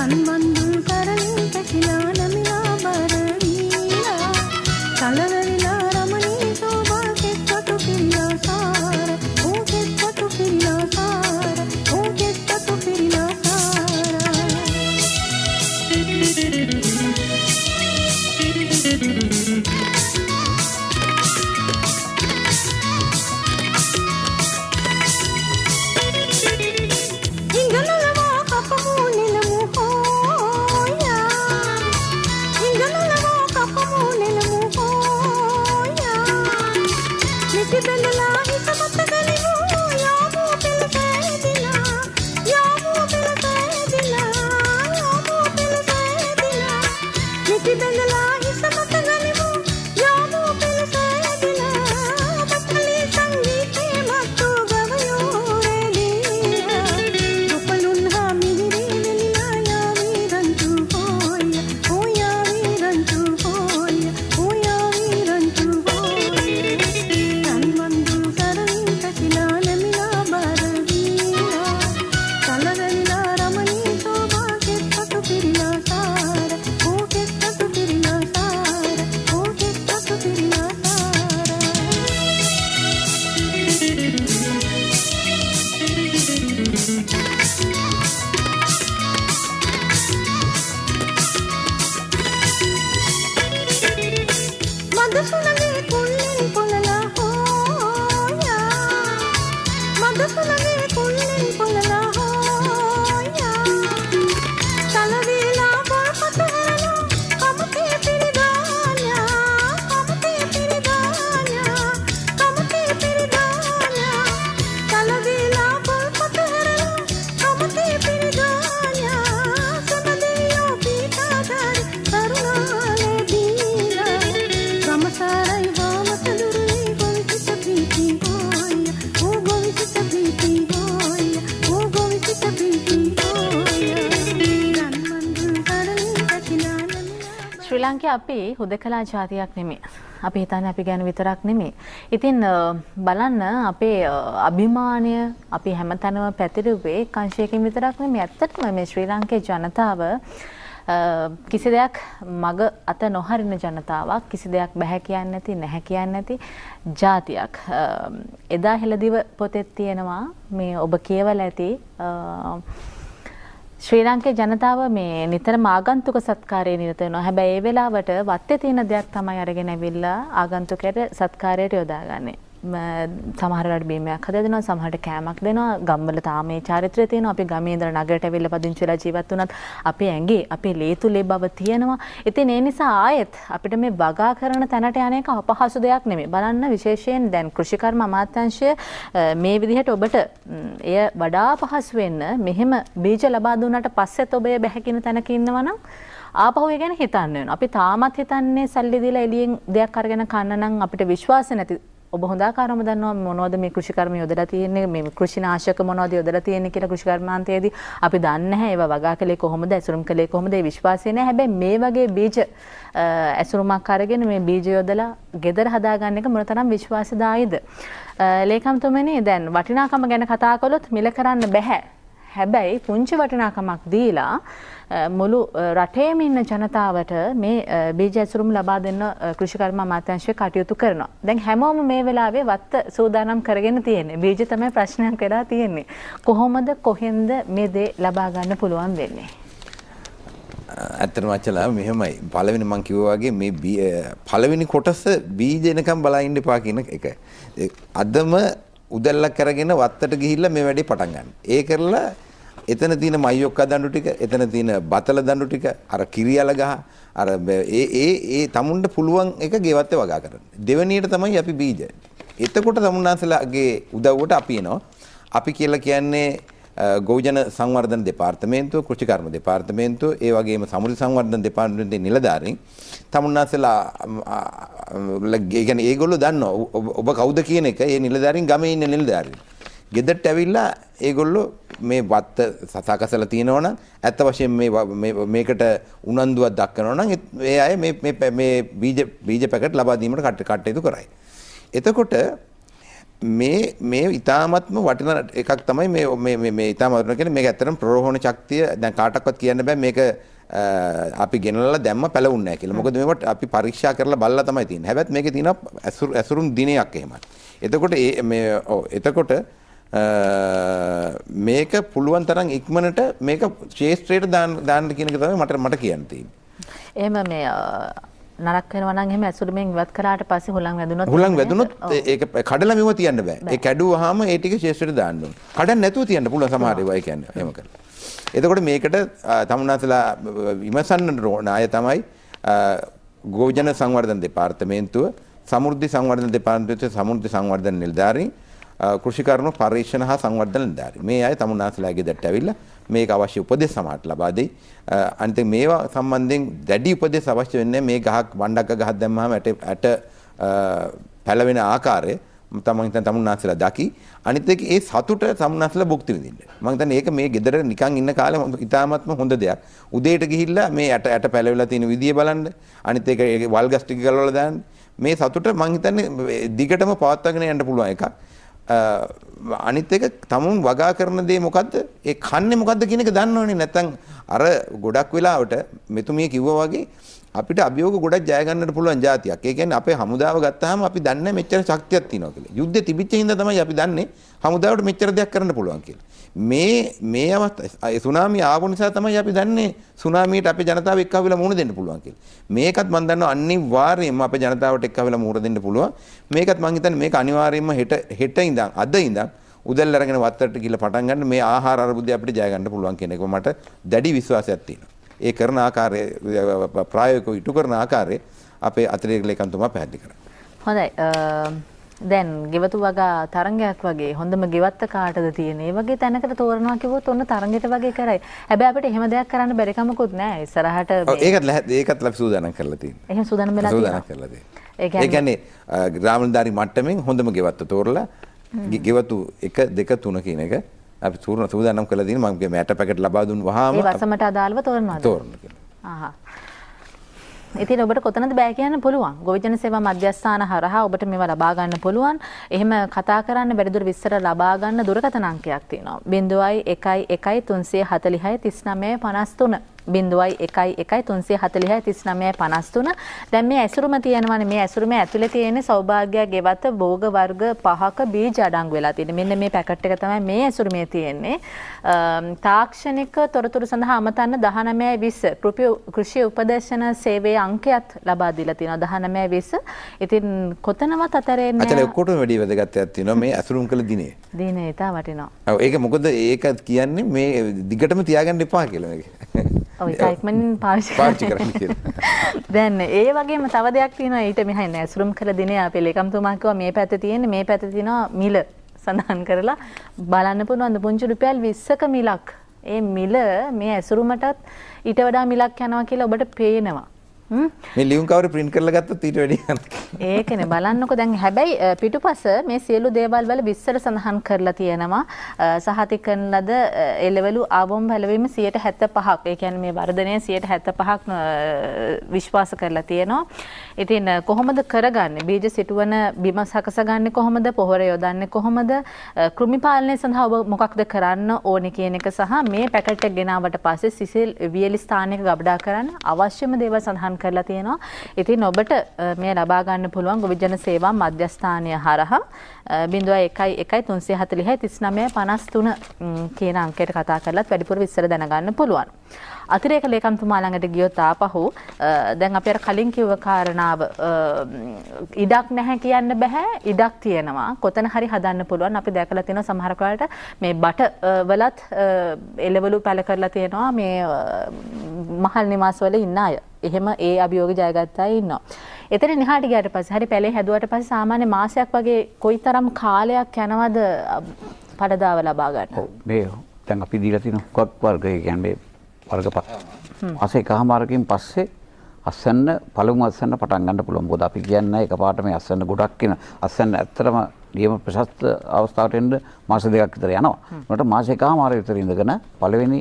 රන්වන්දුල් කරන් පැතිලා නැමිලා බරවීලා කලරවිලා රමණී සෝභාගෙත් වතු පිරිලා සාර ඕකෙත් වතු පිරිලා සාර ඕකෙත් වතු පිරිලා ලංකේ අපි හුදකලා ජාතියක් නෙමෙයි. අපි හිතන්නේ අපි ගැන විතරක් නෙමෙයි. ඉතින් බලන්න අපේ අභිමානය අපි හැමතැනම පැතිරුවේ කංශයකින් විතරක් නෙමෙයි. ඇත්තටම මේ ශ්‍රී ලාංකේය ජනතාව කිසි දෙයක් මග අත නොහරින ජනතාවක්, කිසි දෙයක් බෑ කියන්නේ නැති, නැහැ කියන්නේ නැති ජාතියක්. එදා හෙළදිව පොතේ තියෙනවා මේ ඔබ කියවලා ඇති ශ්‍රී ලාංකේය ජනතාව මේ නිතරම ආගන්තුක සත්කාරයේ නිරත වෙනවා. හැබැයි ඒ වෙලාවට වත්තේ තියෙන දෙයක් තමයි අරගෙන ඇවිල්ලා ආගන්තුකයට සත්කාරයට යොදාගන්නේ. සමහර වෙලාවට බීමයක් හදලා දෙනවා, සමහරට කෑමක් දෙනවා. ගම්වල තාම මේ චාරිත්‍රය තියෙනවා. අපි ගමේ ඉඳලා නගරයට ඇවිල්ලා පදිංචි වෙලා ජීවත් වුණත් අපේ ඇඟේ අපේ ලේතුලේ බව තියෙනවා. ඉතින් ඒ නිසා ආයෙත් අපිට මේ වගා කරන තැනට යන එක අපහසු දෙයක් නෙමෙයි. බලන්න විශේෂයෙන් දැන් කෘෂිකර්ම අමාත්‍යාංශය මේ විදිහට ඔබට එය වඩා පහසු වෙන්න මෙහෙම බීජ ලබා දුන්නාට පස්සෙත් ඔබ ඒ බැහැකින තැනක ඉන්නවා නම් ආපහු ඒ ගැන හිතන්න වෙනවා. අපි තාමත් හිතන්නේ සල්ලි දීලා එළියෙන් දෙයක් අරගෙන කන්න නම් අපිට විශ්වාස නැති. ඔබ හොඳ ආකාරම දන්නවා මොනවද මේ කෘෂිකර්ම යොදලා තියෙන්නේ, මේ කෘෂිනාශක මොනවද යොදලා තියෙන්නේ කියලා කෘෂිකර්මාන්තයේදී අපි දන්නේ නැහැ. ඒවා වගා කළේ කොහොමද, ඇසුරුම් කළේ කොහොමද, ඒ විශ්වාසය නැහැ. හැබැයි මේ වගේ බීජ ඇසුරුමක් අරගෙන මේ බීජ යොදලා ගෙදර හදාගන්න එක මොනතරම් විශ්වාසදායීද? ලේකම්තුමනි, දැන් වටිනාකම ගැන කතා කළොත් මිල කරන්න බෑ. හැබැයි පුංචි වටිනාකමක් දීලා මුළු රටේම ඉන්න ජනතාවට මේ බීජ ඇසුරුම් ලබා දෙන්න කෘෂිකර්ම අමාත්‍යාංශය කටයුතු කරනවා. දැන් හැමෝම මේ වෙලාවේ වත්ත සූදානම් කරගෙන තියෙන්නේ. බීජ තමයි ප්‍රශ්නයක් වෙලා තියෙන්නේ. කොහොමද කොහෙන්ද මේ දේ ලබා ගන්න පුළුවන් වෙන්නේ? ඇත්තටම අචලා මෙහෙමයි. පළවෙනි මම කිව්වා වගේ මේ පළවෙනි කොටස බීජ එනකම් බලා ඉන්න එපා කියන එක. අදම උදැල්ලක් කරගෙන වත්තට ගිහිල්ලා මේ වැඩේ පටන් ගන්න. ඒ කරලා එතන තියෙන මයියොක්කා දඬු ටික, එතන තියෙන බතල දඬු ටික, අර කිරියල ගහ, අර ඒ තමුන්ට පුළුවන් එක ගෙවත්තේ වගා කරන්න. දෙවෙනියට තමයි අපි බීජ. එතකොට තමුන්නාන්සලාගේ උදව්වට අපි එනවා. අපි කියලා කියන්නේ ගෝජන සංවර්ධන දෙපාර්තමේන්තුව, කෘෂිකර්ම දෙපාර්තමේන්තුව, ඒ වගේම සමෘද්ධි සංවර්ධන දෙපාර්තමේන්තුවේ නිලධාරීන් තමුන්නාන්සලා කියන්නේ ඒගොල්ලෝ දන්නවා ඔබ කවුද කියන එක. ඒ නිලධාරීන් ගමේ ඉන්න නිලධාරීන් ගෙදරට ඇවිල්ලා ඒගොල්ලෝ මේ වත්ත සසකසලා තියෙනවා නම් ඇත්ත වශයෙන් මේකට උනන්දුවක් දක්වනවා නම් ඒ අය මේ බීජ පැකට් ලබා දීමට කටයුතු කරයි. එතකොට මේ ඊ타මත්ම වටින එකක් තමයි මේ ඊ타ම වටින කියන්නේ මේක ඇත්තටම ප්‍රරෝහණ ශක්තිය දැන් කාටවත් කියන්න බෑ මේක අපි ගෙනල්ලා දැම්ම පැලවුන්නේ නැහැ කියලා. මොකද මේවට අපි පරීක්ෂා කරලා බලලා තමයි තියෙන්නේ. හැබැයි මේකේ තියෙන ඇසුරුම් දිනයක් එහෙමයි. එතකොට මේක පුළුවන් තරම් ඉක්මනට මේක ශේෂ්ත්‍රයට දාන්න කියන එක තමයි මට කියන්න තියෙන්නේ. එහෙම මේ නරක වෙනවා නම් එහෙම ඇසුරුමෙන් ඉවත් කරාට පස්සේ හුලං වැදුනොත් ඒක කඩලා මෙව තියන්න බෑ. ඒ කැඩුවාම ඒ ටික ශේෂ්ත්‍රයට දාන්න ඕනේ. කඩන්න නැතුව තියන්න පුළුවන් සමහර ඒවා ඒ කියන්නේ එහෙම කරලා. එතකොට මේකට තමුන්නාසලා විමසන්න ඕන අය තමයි ගෝජන සංවර්ධන දෙපාර්තමේන්තුව, සමෘද්ධි සංවර්ධන දෙපාර්තමේන්තුවේ සමෘද්ධි සංවර්ධන නිලධාරීන්, කෘෂිකර්ම පරීක්ෂණ හා සංවර්ධන නිලධාරීන්. මේ අය තමුන්නාසලාගේ දැට ඇවිල්ලා මේක අවශ්‍ය උපදෙස් සමාට ලබා දෙයි. අනිත් මේවා සම්බන්ධයෙන් දැඩි උපදෙස් අවශ්‍ය වෙන්නේ මේ ගහක් වණ්ඩක්ක ගහක් දැම්මම ඇට පැලවෙන ආකාරය තමන් හිතන තමුන්නාසලා දකි. අනිත් එක ඒ සතුට තමුන්නාසලා භුක්ති විඳින්න. මම හිතන්නේ ඒක මේ ගෙදර නිකන් ඉන්න කාලේ ඉතාමත්ම හොඳ දෙයක්. උදේට ගිහිල්ලා මේ ඇට පැලවිලා තියෙන විදිය බලන්න. අනිත් එක වල්ගස් ටික ගලවලා දාන්න. මේ සතුට මම හිතන්නේ දිගටම පවත්වාගෙන යන්න පුළුවන් එකක්. අනිත් එක තමුන් වගා කරන දේ මොකද්ද? ඒ කන්නේ මොකද්ද කියන එක දන්නවනේ. නැත්නම් අර ගොඩක් වෙලාවට මෙතුමිය කිව්වා වගේ අපිට අභියෝග ගොඩක් ජය ගන්නට පුළුවන් જાතියක්. ඒ කියන්නේ අපේ හමුදාව ගත්තාම අපි දන්නේ මෙච්චර ශක්තියක් තියෙනවා කියලා. යුද්ධෙ තිබිච්ච හින්දා තමයි අපි දන්නේ හමුදාවට මෙච්චර දෙයක් කරන්න පුළුවන් කියලා. මේ අවස්ථාවේ සුනාමි ආපු නිසා තමයි අපි දන්නේ සුනාමියට අපේ ජනතාව එක්කවිලා මුහුණ දෙන්න පුළුවන් කියලා. මේකත් මම දන්නවා අනිවාර්යයෙන්ම අපේ ජනතාවට එක්කවිලා මුහුණ දෙන්න පුළුවන්. මේකත් මම හිතන්නේ මේක අනිවාර්යයෙන්ම හෙට ඉඳන් අද ඉඳන් උදැල්ල අරගෙන වත්තට ගිහලා පටන් ගන්න මේ ආහාර අරුබුදය අපිට ජය ගන්න පුළුවන් කියන එක මට දැඩි විශ්වාසයක් තියෙනවා. ඒ කරන ආකාරය ප්‍රායෝගිකව ඉටු කරන ආකාරය අපේ අතිරේක ලේකම්තුමා පැහැදිලි කරා. හොඳයි. දැන් ගෙවතු වගා තරංගයක් වගේ හොඳම ගෙවත්ත කාටද තියෙන්නේ? ඒ වගේ තැනකට තෝරනවා කිව්වොත් ඔන්න තරංගෙට වගේ කරයි. හැබැයි අපිට එහෙම දෙයක් කරන්න බැරි කමකුත් නැහැ. ඉස්සරහට ඒකත් අපි සූදානම් කරලා තියෙනවා. එහෙම සූදානම් වෙලා තියෙනවා. ඒ කියන්නේ ග්‍රාමනිලධාරී මට්ටමින් හොඳම ගෙවත්ත තෝරලා ගෙවතු 1 2 3 කියන එක අපි සූදානම් කරලා තියෙනවා. මම මෑට පැකට් ලබා දුන්න වහාම ඒ වසමට අදාළව තෝරනවාද? තෝරනවා. ඉතින් ඔබට කොතනද බෑ කියන්න පුළුවන්. ගොවිජන සේවා මධ්‍යස්ථාන හරහා ඔබට මේවා ලබා ගන්න පුළුවන්. එහෙම කතා කරන්න වැඩිදුර විස්තර ලබා ගන්න දුරකථන අංකයක් තියෙනවා. 011346 3953. 011346 දැන් මේ ඇසුරුම තියෙනවානේ. මේ ඇසුරුම ඇතුලේ තියෙන සෞභාග්‍ය ගෙවත භෝග වර්ග 5ක බීජ අඩංගු වෙලා තියෙන්නේ. මෙන්න මේ පැකට් එක තමයි මේ ඇසුරුමේ තියෙන්නේ. තාක්ෂණික තොරතුරු සඳහා අමතන්න 1920 කෘෂි උපදේශන සේවයේ අංකයත් ලබා දීලා තියෙනවා 1920. ඉතින් කොතනවත් අතරෙන්නේ නැහැ. ඔක්කොටම වැඩි වැදගත්කමක් තියෙනවා මේ ඇසුරුම් කළ දිනේ. දිනේ ඉතා වටිනවා. ඔව් ඒක මොකද ඒක කියන්නේ මේ දිගටම තියාගන්න එපා කියලා මේක. ඔව් ඒක ඉක්මනින් පාවිච්චි කරන්න කියලා. දැන් ඒ වගේම තව දෙයක් තියෙනවා ඊට මෙහා ඇසුරුම් කළ දිනේ අපේ ලේකම්තුමා කිව්වා මේ පැත්තේ තියෙන්නේ මේ පැත්තේ තියෙනවා මිල සඳහන් කරලා බලන්න පුළුවන් පුංචි රුපියල් 20ක මිලක්. ඒ මිල මේ ඇසුරුමටත් ඊට වඩා මිලක් යනවා කියලා ඔබට පේනවා. මේ ලියුම් කවරේ print කරලා ගත්තොත් ඊට වැඩි යනවා. ඒකනේ බලන්නකො දැන් හැබැයි පිටුපස මේ සියලු දේවල් වල විස්තර සඳහන් කරලා තියෙනවා. සහතික කරන ලද එළවලු ආවොම් පැලවීම 75%ක්. ඒ කියන්නේ මේ වර්ධනය 75%ක් විශ්වාස කරලා තියෙනවා. ඉතින් කොහොමද කරගන්නේ? බීජ සිටුවන බිම සකසගන්නේ කොහොමද? පොහොර යොදන්නේ කොහොමද? කෘමි පාලනය සඳහා ඔබ මොකක්ද කරන්න ඕනේ කියන එක සහ මේ පැකට් එක ගෙනාවට පස්සේ සිසිල් වියලි ස්ථානයක ගබඩා කරන්න අවශ්‍යම දේවල් සඳහන් කරලා තියෙනවා. ඉතින් ඔබට මේ ලබා ගන්න පුළුවන් ගොවිජන සේවා මධ්‍යස්ථානය හරහා 011346 කියන අංකයට කතා කරලත් වැඩිපුර විස්තර දැනගන්න පුළුවන්. අතිරේක ලේකම්තුමා ළඟට ගියොත් ආපහු දැන් අපි අර කලින් කිව්ව කාරණාව ඉඩක් නැහැ කියන්න බෑ. ඉඩක් තියෙනවා. කොතන හරි හදන්න පුළුවන්. අපි දැකලා තියෙනවා සමහර කාලට මේ බට වලත් එළවලු පැල කරලා තියෙනවා මේ මහල් නිවාස වල ඉන්න අය. එහෙම ඒ අභියෝග ජයගත්ත අය ඉන්නවා. එතන නිහාට ගියාට පස්සේ හරි පැලේ හැදුවට පස්සේ සාමාන්‍ය මාසයක් වගේ කොයිතරම් කාලයක් යනවද පළදාව ලබා ගන්න? ඔව් මේ දැන් අපි දීලා තියෙන කොක් වර්ගය කියන්නේ වර්ග පහ. මාස එකමාරකින් පස්සේ අස්සන්න පළමු අස්සන්න පටන් ගන්න පුළුවන්. මොකද අපි කියන්නේ එකපාරට මේ අස්සන්න ගොඩක් කියන අස්සන්න ඇත්තටම නියම ප්‍රශස්ත අවස්ථාවට එන්න මාස දෙකක් විතර යනවා. ඒකට මාස එකමාර විතර ඉඳගෙන පළවෙනි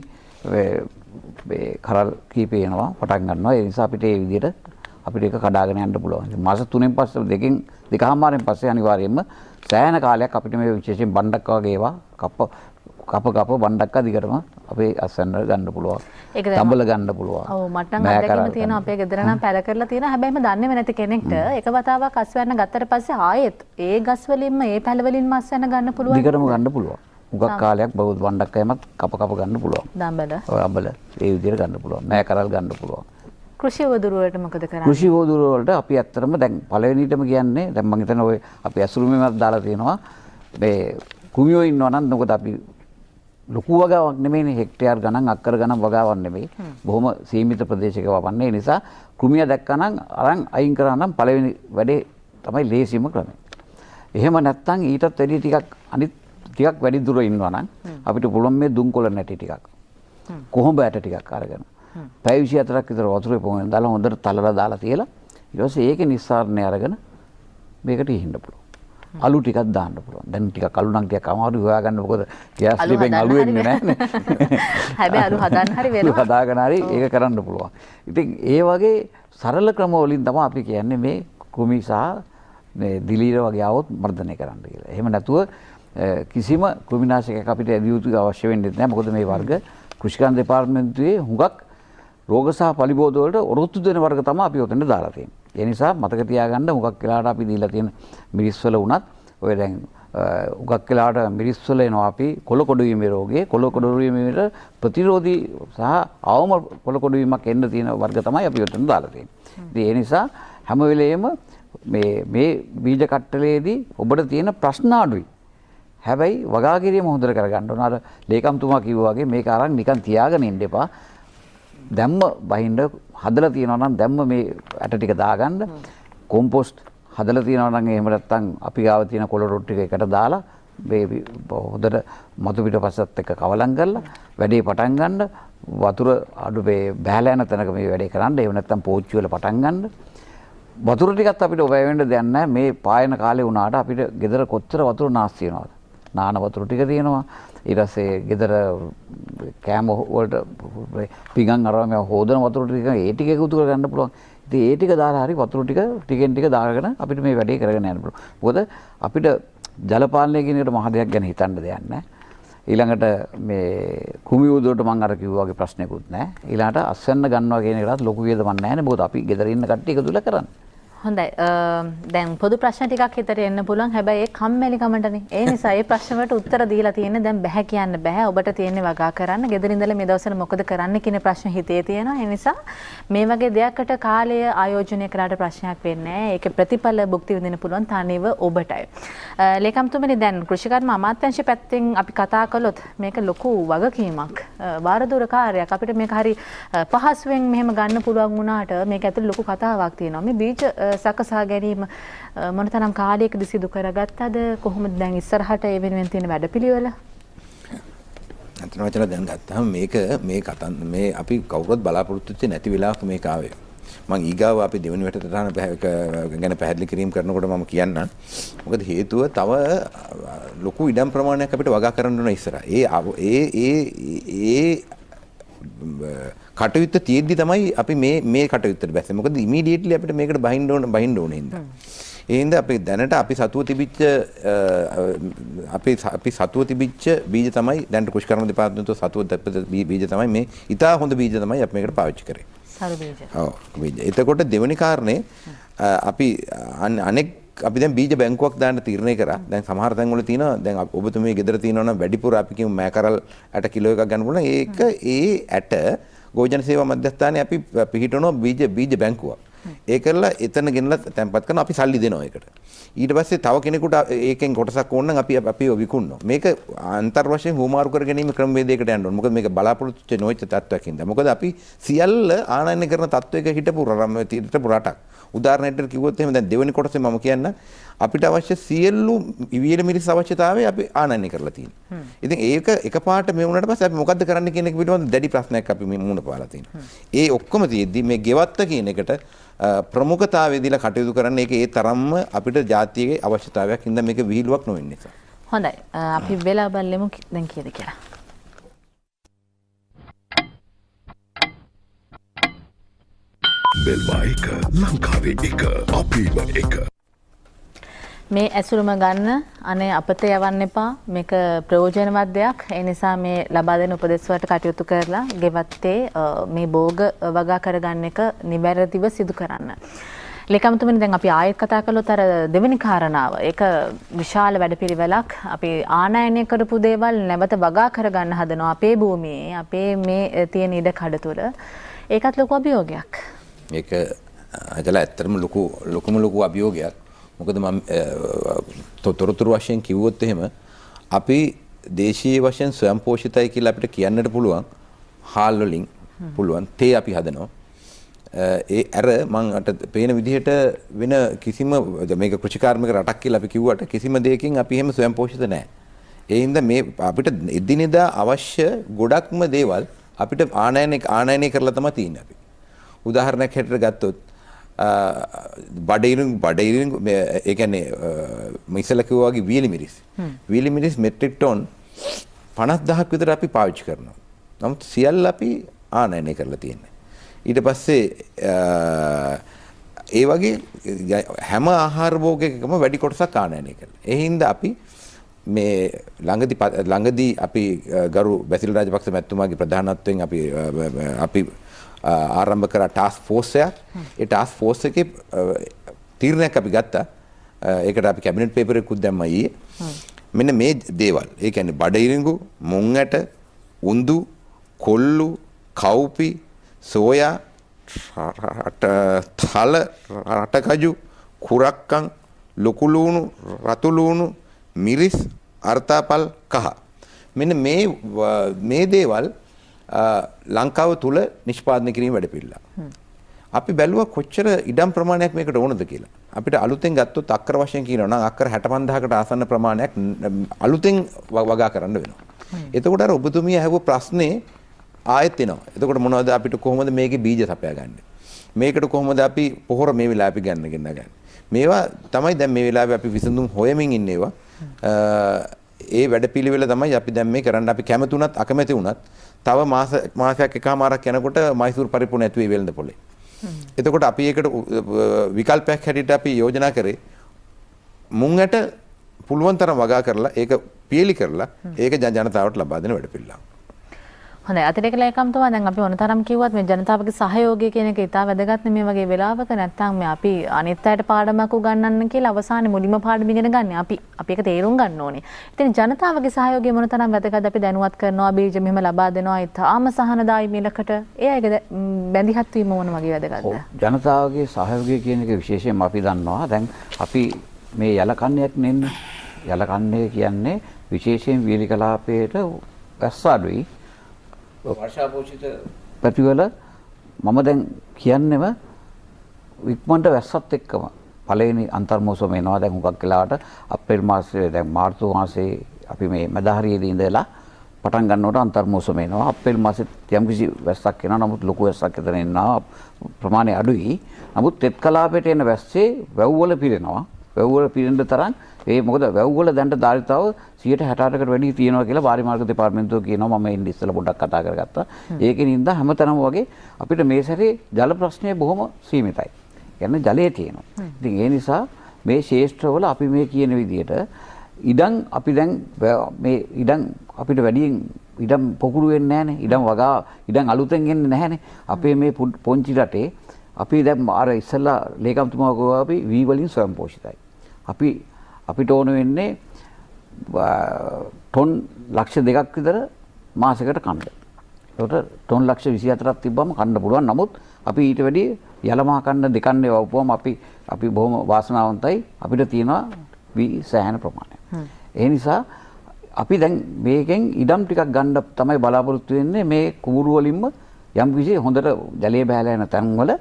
මේ කරල් කීපේ එනවා පටන් ගන්නවා. ඒ නිසා අපිට මේ විදිහට අපිට ඒක කඩාගෙන යන්න පුළුවන්. මාස 3න් පස්සේ දෙකමාරෙන් පස්සේ අනිවාර්යයෙන්ම සෑහෙන කාලයක් අපිට මේ විශේෂයෙන් බණ්ඩක් වගේ ඒවා කප බණ්ඩක් දිගටම අපේ අස්සන්න ගන්න පුළුවන්. තඹල ගන්න පුළුවන්. ඔව් මට නම් අත්දැකීම තියෙනවා අපේ ගෙදර නම් පැල කරලා තියෙනවා. හැබැයිම දන්නේම නැති කෙනෙක්ට එක වතාවක් අස්වැන්න ගත්තට පස්සේ ආයෙත් ඒ ගස් වලින්ම ඒ පැල වලින්ම අස්වැන්න ගන්න පුළුවන්. දිගටම ගන්න පුළුවන්. උගක් කාලයක් බෞද්ධ බණ්ඩක් අයමත් කප ගන්න පුළුවන්. දඹල. ඔය අඹල ඒ විදිහට ගන්න පුළුවන්. මෑ කරල් ගන්න පුළුවන්. කෘෂි වදුරු වලට මොකද කරන්නේ? කෘෂි වදුරු වලට අපි ඇත්තටම දැන් පළවෙනිටම කියන්නේ දැන් මම හිතන්නේ ඔය අපි ඇසුරුමෙමත් දාලා තියෙනවා මේ කුමියෝ ඉන්නවා නම් මොකද අපි ලොකු වගාවක් නෙමෙයිනේ හෙක්ටයාර් ගණන් අක්කර ගණන් වගාවක් නෙමෙයි. බොහොම සීමිත ප්‍රදේශයක වපන්නේ. ඒ නිසා කුමිය දැක්කනම් අරන් අයින් කරා නම් පළවෙනි වැඩේ තමයි ලේසිම ක්‍රමය. එහෙම නැත්නම් ඊටත් වැඩි ටිකක් අනිත් ටිකක් වැඩි දුර ඉන්නවා නම් අපිට පුළුවන් මේ දුම්කොළ නැටි ටිකක් කොහොඹ ඇට ටිකක් අරගෙන පැය 24ක් විතර වතුරේ පොඟෙන් දාලා හොඳට තලලා දාලා තියලා ඊට පස්සේ ඒකේ නිස්සාරණය අරගෙන මේකට ඉහින්න පුළුවන්. අලු ටිකක් දාන්න පුළුවන්. දැන් ටිකක් අලු නම් ටිකක් අමාරුයි හොයාගන්න. මොකද ගෑස් ලිපෙන් අලු වෙන්නේ නැහැ. හැබැයි අලු හදන්න හරි වෙනවා. හදාගෙන හරි ඒක කරන්න පුළුවන්. ඉතින් ඒ වගේ සරල ක්‍රම වලින් තමයි අපි කියන්නේ මේ කුමි සහ මේ දිලීර වගේ આવොත් මර්ධනය කරන්න කියලා. එහෙම නැතුව කිසිම ක්‍රිමිනාශකයක් අපිට ඇදිය යුතු අවශ්‍ය වෙන්නේ නැහැ. මොකද මේ වර්ග කෘෂිකාර්ය දෙපාර්තමේන්තුවේ හුඟක් රෝග සහ පලිබෝධ වලට ඔරොත්තු දෙන වර්ග තමයි අපි උතෙන්ට දාලා තියෙන්නේ. ඒ නිසා මතක තියාගන්න හුඟක් වෙලාවට අපි දීලා තියෙන මිරිස් වල වුණත් ඔය දැන් හුඟක් වෙලාවට මිරිස් වල එනවා අපි කොළ කොඩු වීමේ රෝගේ කොළ කොඩු වීමේට ප්‍රතිරෝධී සහ අවම කොළ කොඩු වීමක් එන්න තියෙන වර්ග තමයි අපි උතෙන්ට දාලා තියෙන්නේ. ඉතින් ඒ නිසා හැම වෙලෙම මේ බීජ කට්ටලේදී ඔබට තියෙන ප්‍රශ්න අඩුයි. හැබැයි වගා කිරීම හොඳට කරගන්න ඕන. අර ලේකම්තුමා කිව්වා වගේ මේක අරන් නිකන් තියාගෙන ඉන්න එපා. දැම්ම බහින්න හදලා තියනවා නම් දැම්ම මේ ඇට ටික දාගන්න. කොම්පෝස්ට් හදලා තියනවා නම් එහෙම නැත්නම් අපි ගාව තියෙන කොළ රොට් ටික එකට දාලා මේ හොඳට මතු පිටපස්සත් එක්ක කවලම් කරලා වැඩේ පටන් ගන්න. වතුර අඩු මේ බහැලා යන තැනක මේ වැඩේ කරන්න. එහෙම නැත්නම් පෝච්චි වල පටන් ගන්න. වතුර ටිකත් අපිට ඔබ වෙන්න දෙයක් නැහැ. මේ පායන කාලේ වුණාට අපිට ගෙදර කොච්චර වතුර නාස්ති වෙනවද? නාන වතුර ටික තියෙනවා. ඊට පස්සේ ගෙදර කෑම වලට පිඟන් අරවා මේ හොදන වතුර ටික ඒ ටික එකතු කරගන්න පුළුවන්. ඉතින් ඒ ටික දාලා හරි වතුර ටික ටිකෙන් ටික දාගෙන අපිට මේ වැඩේ කරගෙන යන්න පුළුවන්. මොකද අපිට ජල පාලනය කියන එකට මහ දෙයක් ගැන හිතන්න දෙයක් නැහැ. ඊළඟට මේ කුමි උදුරට මම අර කිව්වා වගේ ප්‍රශ්නයක්වත් නැහැ. ඊළඟට අස්වැන්න ගන්නවා කියන එකටත් ලොකු වියදමක් නැහැ නේ. මොකද අපි ගෙදර ඉන්න කට්ටිය එකතුලා කරන්නේ. හොඳයි. දැන් පොදු ප්‍රශ්න ටිකක් හිතට එන්න පුළුවන්. හැබැයි ඒ කම්මැලිකමටනේ. ඒ නිසා ඒ ප්‍රශ්න වලට උත්තර දීලා තියෙන්නේ දැන් බෑ කියන්න බෑ. ඔබට තියෙන්නේ වගා කරන්න. ගෙදර ඉඳලා මේ දවස්වල මොකද කරන්න කියන ප්‍රශ්න හිතේ තියෙනවා. ඒ නිසා මේ වගේ දෙයකට කාලය ආයෝජනය කරාට ප්‍රශ්නයක් වෙන්නේ නැහැ. ඒකේ ප්‍රතිඵල භුක්ති විඳින්න පුළුවන් තනිව ඔබටයි. ලේකම්තුමනි දැන් කෘෂිකර්ම අමාත්‍යාංශ පැත්තෙන් අපි කතා කළොත් මේක ලොකු වගකීමක්. වාරදුර කාර්යයක්. අපිට මේක හරි පහසුවෙන් මෙහෙම ගන්න පුළුවන් වුණාට මේක ඇතුළේ ලොකු කතාවක් තියෙනවා. මේ බීජ සකසා ගැනීම මොනතරම් කාලයකදී සිදු කරගත්තද? කොහොමද දැන් ඉස්සරහට ඒ වෙනුවෙන් තියෙන වැඩපිළිවෙල? අතන වචන දැන් ගත්තාම මේ අපි කවුරුත් බලාපොරොත්තු වෙච්ච නැති වෙලාවක මේක ආවේ. මම ඊගාව අපි දෙවෙනි වැඩසටහන ගැන පැහැදිලි කිරීම කරනකොට මම කියන්නම්. මොකද හේතුව තව ලොකු ඉඩම් ප්‍රමාණයක් අපිට වගා කරන්න ඕන ඉස්සරහ. ඒ කටයුත්ත තියෙද්දි තමයි අපි මේ කටයුත්තට බැස්සේ. මොකද ඉමීඩියට්ලි අපිට මේකට බහින්න ඕන හින්දා. ඒ හින්දා අපි දැනට අපි සතුව තිබිච්ච බීජ තමයි දැන් කෘෂිකර්ම දෙපාර්තමේන්තුව සතුව බීජ තමයි මේ ඉතා හොඳ බීජ තමයි අපි මේකට පාවිච්චි කරේ. සරු බීජ. ඔව් බීජ. එතකොට දෙවෙනි කාරණේ අපි අනෙක් අපි දැන් බීජ බැංකුවක් දාන්න තීරණය කරා. දැන් සමහර තැන්වල තියෙනවා දැන් ඔබතුමිය ගෙදර තියෙනවා නම් වැඩිපුර අපි කියමු මෑකරල් ඇට කිලෝ එකක් ගන්න පුළුවන්. ඒක ඒ ඇට ගෝජන සේවා මධ්‍යස්ථානයේ අපි පිහිටවනවා බීජ බැංකුවක්. ඒ කරලා එතන ගෙනලා තැන්පත් කරනවා අපි සල්ලි දෙනවා ඒකට. ඊට පස්සේ තව කෙනෙකුට ඒකෙන් කොටසක් ඕන නම් අපි විකුණනවා. මේක අන්තර් වශයෙන් හුවමාරු කර ගැනීම ක්‍රමවේදයකට යන්න ඕන. මොකද මේක බලාපොරොත්තු වෙච්ච නොයිච්ච තත්ත්වයක් හින්දා. මොකද අපි සියල්ල ආනයනය කරන තත්ත්වයක හිටපු රටක්. උදාහරණයක් කිව්වොත් එහෙම දැන් දෙවෙනි කොටසේ මම කියන්න අපිට අවශ්‍ය සියලු වියල මිරිස් අවශ්‍යතාවය අපි ආනයනය කරලා තියෙනවා. ඉතින් ඒක එකපාරට මේ වුණාට පස්සේ අපි මොකද්ද කරන්න කියන එක පිළිබඳව දැඩි ප්‍රශ්නයක් අපි මේ මුණ පාලා තියෙනවා. ඒ ඔක්කොම තියෙද්දි මේ ගෙවත්ත කියන එකට ප්‍රමුඛතාවය දීලා කටයුතු කරන්න ඒක ඒ තරම්ම අපිට ජාතියේ අවශ්‍යතාවයක් හින්දා මේක විහිළුවක් නොවෙන්න නිසා. හොඳයි. අපි වෙලා බලමු දැන් කීයද කියලා. බෙල්වා එක ලංකාවේ එක අපිම එක. මේ ඇසුරුම ගන්න අනේ අපත යවන්න එපා. මේක ප්‍රයෝජනවත් දෙයක්. ඒ නිසා මේ ලබා දෙන උපදෙස් වලට කටයුතු කරලා ගෙවත්තේ මේ භෝග වගා කරගන්න එක නිවැරදිව සිදු කරන්න. ලේකම්තුමනි දැන් අපි ආයෙත් කතා කළොත් අර දෙවෙනි කාරණාව. ඒක විශාල වැඩපිළිවෙලක්. අපි ආනයනය කරපු දේවල් නැවත වගා කරගන්න හදනවා අපේ භූමියේ, අපේ මේ තියෙන ඉඩ කඩ තුළ. ඒකත් ලොකු අභියෝගයක්. ඒක අදලා ඇත්තටම ලොකු අභියෝගයක්. මොකද මම තොරතුරු වශයෙන් කිව්වොත් එහෙම අපි දේශීය වශයෙන් ස්වයං පෝෂිතයි කියලා අපිට කියන්නට පුළුවන්. හාල් වලින් පුළුවන් තේ අපි හදනවා. ඒ අර මම අට පේන විදිහට වෙන කිසිම මේක කෘෂිකාර්මික රටක් කියලා අපි කිව්වට කිසිම දෙයකින් අපි එහෙම ස්වයං පෝෂිත නැහැ. ඒ හින්දා මේ අපිට එදිනෙදා අවශ්‍ය ගොඩක්ම දේවල් අපිට ආනයනය කරලා තමයි තියෙන්නේ අපි. උදාහරණයක් හැටියට ගත්තොත් බඩිරින් ඒ කියන්නේ මිසල කිව්වා වගේ වීලි මිරිස් මෙට්‍රික් ටොන් 50000ක් විතර අපි පාවිච්චි කරනවා. නමුත් සියල්ල අපි ආනයනය කරලා තියෙන්නේ. ඊට පස්සේ ඒ වගේ හැම ආහාර භෝගයකම වැඩි කොටසක් ආනයනය කරලා. ඒ හින්දා අපි මේ ළඟදී අපි ගරු බැසිල් රාජපක්ෂ මැතිතුමාගේ ප්‍රධානත්වයෙන් අපි ආරම්භ කරා ටාස්ක් ෆෝස් එකක්. ඒ ටාස්ක් ෆෝස් එකේ තීරණයක් අපි ගත්තා. ඒකට අපි කැබිනට් පේපර් එකකුත් දැම්මා ඊයේ. මෙන්න මේ දේවල්. ඒ කියන්නේ බඩිරිඟු, මුං ඇට, උඳු, කොල්ලු, කව්පි, සෝයා, තල, රටකජු, කුරක්කන්, ලොකු ලූණු, රතු ලූණු, මිරිස්, අර්තාපල්, කහ. මෙන්න මේ දේවල් ලංකාව තුල නිෂ්පාදනය කිරීම වැඩපිළිවෙල. අපි බැලුවා කොච්චර ඉඩම් ප්‍රමාණයක් මේකට ඕනද කියලා. අපිට අලුතෙන් ගත්තොත් අක්කර වශයෙන් කියනවා නම් අක්කර 65000කට ආසන්න ප්‍රමාණයක් අලුතෙන් වගා කරන්න වෙනවා. එතකොට අර ඔබතුමිය අහුව ප්‍රශ්නේ ආයෙත් එනවා. එතකොට මොනවද අපිට කොහොමද මේකේ බීජ සපයාගන්නේ? මේකට කොහොමද අපි පොහොර මේ වෙලාවේ අපි ගන්න. මේවා තමයි දැන් මේ වෙලාවේ අපි විසඳුම් හොයමින් ඉන්නේවා. ඒ වැඩපිළිවෙල තමයි අපි දැන් මේ කරන්න. අපි කැමති උනත් අකමැති උනත් තව මාසයක් එකමාරක් යනකොට මයිසූර් පරිප්පු නැතුවේ වෙළඳ පොලේ. එතකොට අපි ඒකට විකල්පයක් හැටියට අපි යෝජනා කරේ මුංගට පුළුවන් තරම් වගා කරලා ඒක පියලි කරලා ඒක ජනතාවට ලබා දෙන වැඩපිළිවෙලක්. හොඳයි අතිරේක ලේකම්තුමා දැන් අපි මොනතරම් කිව්වත් මේ ජනතාවගේ සහයෝගය කියන එක ඉතා වැදගත් නේ මේ වගේ වෙලාවක නැත්නම් මේ අපි අනිත් අයට පාඩමක් උගන්වන්න කියලා අවසානයේ මුලින්ම පාඩම ඉගෙන ගන්න අපි ඒක තේරුම් ගන්න ඕනේ. ඉතින් ජනතාවගේ සහයෝගය මොනතරම් වැදගත්ද අපි දැනුවත් කරනවා බීජ මෙහෙම ලබා දෙනවා ඉතාම සහනදායි මිලකට ඒ අයගේ බැඳිහත් වීම මොන වගේ වැදගත්ද? ජනතාවගේ සහයෝගය කියන එක විශේෂයෙන්ම අපි දන්නවා දැන් අපි මේ යලකන්නයක් නෙන්නේ යලකන්නේ කියන්නේ විශේෂයෙන් වීලි කලාපයට වැස්ස අඩුයි වර්ෂාපෝෂිත පැතිවල මම දැන් කියන්නෙම ඉක්මනට වැස්සත් එක්කම පළවෙනි අන්තර්මෝසම එනවා දැන් හුඟක් වෙලාවට අප්‍රේල් මාසයේ දැන් මාර්තු මාසයේ අපි මේ මැදහරියේදී ඉඳලා පටන් ගන්නකොට අන්තර්මෝසම එනවා අප්‍රේල් මාසෙත් යම්කිසි වැස්සක් එනවා නමුත් ලොකු වැස්සක් එතන එනවා ප්‍රමාණය අඩුයි නමුත් තෙත් කලාපයට එන වැස්සේ වැව්වල පිරෙනවා වැව්වල පිරෙන්න තරම් ඒ මොකද වැව්වල දැන්ට ධාරිතාව 68%කට වැඩි තියෙනවා කියලා වාරි මාර්ග දෙපාර්තමේන්තුව කියනවා මම ඉන්නේ ඉස්සෙල්ලා පොඩ්ඩක් කතා කරගත්තා. ඒකෙනින්ද හැමතැනම වගේ අපිට මේ සැරේ ජල ප්‍රශ්නය බොහොම සීමිතයි. කියන්නේ ජලය තියෙනවා. ඉතින් ඒ නිසා මේ ශේෂ්ත්‍රවල අපි මේ කියන විදිහට ඉඩම් අපි දැන් මේ ඉඩම් අපිට වැඩියෙන් ඉඩම් පොකුරු වෙන්නේ නැහනේ. ඉඩම් වගා ඉඩම් අලුතෙන් එන්නේ නැහනේ. අපේ මේ පොන්චි රටේ අපි දැන් අර ඉස්සෙල්ලා ලේකම්තුමා කිව්වා අපි වී වලින් ස්වයං පෝෂිතයි. අපිට ඕන වෙන්නේ ටොන් ලක්ෂ 2ක් විතර මාසෙකට කන්න. ඒකට ටොන් ලක්ෂ 24ක් තිබ්බම කන්න පුළුවන්. නමුත් අපි ඊට වැඩි යලමහා කන්න දෙකන්නේ වවපුවම අපි බොහොම වාසනාවන්තයි. අපිට තියෙනවා වී සෑහෙන ප්‍රමාණයක්. ඒ නිසා අපි දැන් මේකෙන් ඉඩම් ටිකක් ගන්න තමයි බලාපොරොත්තු වෙන්නේ මේ කුඹුරු වලින්ම යම් කිසි හොඳට ජලය බහැලා යන තැන්වල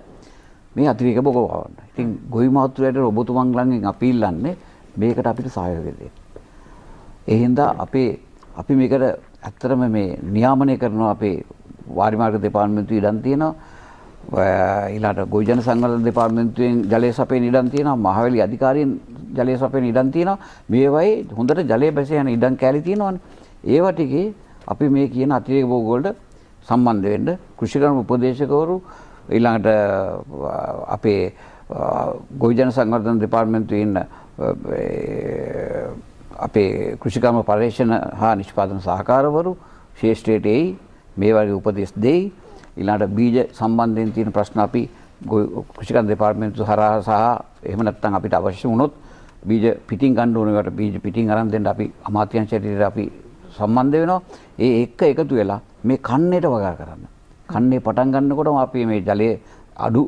මේ අතිරේක බොග වවන්න. ඉතින් ගොවි මහතුරයාට ඔබතුමන් ළඟින් අපි ඉල්ලන්නේ මේකට අපිට සහයෝගය දෙන්න. ඒ හින්දා අපි මේකට ඇත්තටම මේ නියාමනය කරනවා අපේ වාරි මාර්ග දෙපාර්තමේන්තුවේ ඉඩම් තියෙනවා. ඊළාට ගොවි ජන සංවර්ධන දෙපාර්තමේන්තුවෙන් ජලය සපයන ඉඩම් තියෙනවා. මහවැලි අධිකාරියෙන් ජලය සපයන ඉඩම් තියෙනවා. මේවයි හොඳට ජලය බැස යන ඉඩම් කැලි තියෙනවානේ. ඒවා ටිකේ අපි මේ කියන අතිරේක භෝග වලට සම්බන්ධ වෙන්න කෘෂිකර්ම උපදේශකවරු ඊළඟට අපේ ගොවි ජන සංවර්ධන දෙපාර්තමේන්තුවේ ඉන්න අපේ කෘෂිකර්ම පර්යේෂණ හා නිෂ්පාදන සහකාරවරු ශේෂ්ත්‍රයට එයි මේ වගේ උපදෙස් දෙයි ඊළඟට බීජ සම්බන්ධයෙන් තියෙන ප්‍රශ්න අපි කෘෂිකර්ම දෙපාර්තමේන්තුව හරහා සහ එහෙම නැත්නම් අපිට අවශ්‍ය වුණොත් බීජ පිටින් ගන්න ඕන ඒවට බීජ පිටින් අරන් දෙන්න අපි අමාත්‍යාංශයට අපි සම්බන්ධ වෙනවා ඒ එක්ක එකතු වෙලා මේ කන්නේට වගා කරන්න. කන්නේ පටන් ගන්නකොටම අපි මේ ජලයේ අඩු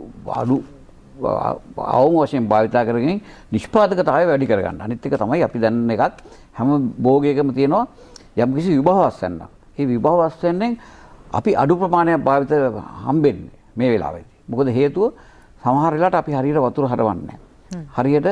අවම වශයෙන් භාවිතා කරගෙන නිෂ්පාදකතාවය වැඩි කරගන්න. අනිත් එක තමයි අපි දන්න එකක් හැම භෝගයකම තියෙනවා යම්කිසි විභවස්යන්ක්. මේ විභවස්යන්ෙන් අපි අඩු ප්‍රමාණයක් භාවිත හම්බෙන්නේ මේ වෙලාවේදී. මොකද හේතුව සමහර වෙලාවට අපි හරියට වතුර හරවන්නේ හරියට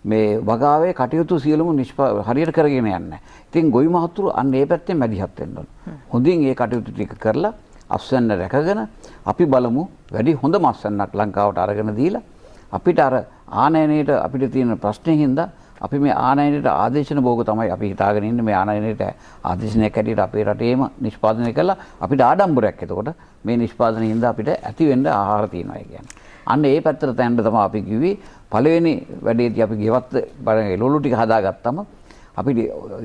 මේ වගාවේ කටයුතු සියලුම හරියට කරගෙන යන්නේ නැහැ. ඉතින් ගොවි මහතුරු අන්න ඒ පැත්තෙන් මැදිහත් වෙන්න ඕන. හොඳින් ඒ කටයුතු ටික කරලා අස්වැන්න රැකගෙන අපි බලමු වැඩි හොඳ මස්වැන්නක් ලංකාවට අරගෙන දීලා අපිට අර ආනයනයේට අපිට තියෙන ප්‍රශ්නේ හින්දා අපි මේ ආනයනයේට ආදේශන භෝග තමයි අපි හිතාගෙන ඉන්නේ මේ ආනයනයේට ආදේශනයක් ඇටියට අපේ රටේම නිෂ්පාදනය කළා අපිට ආඩම්බරයක් එතකොට මේ නිෂ්පාදනය හින්දා අපිට ඇති වෙන්න ආහාර තියෙනවා කියන්නේ. අන්න ඒ පැත්තට තැන්න තමයි අපි කිව්වේ පළවෙනි වැඩේදී අපි ගෙවත්ත බලන එළවලු ටික හදාගත්තම අපිට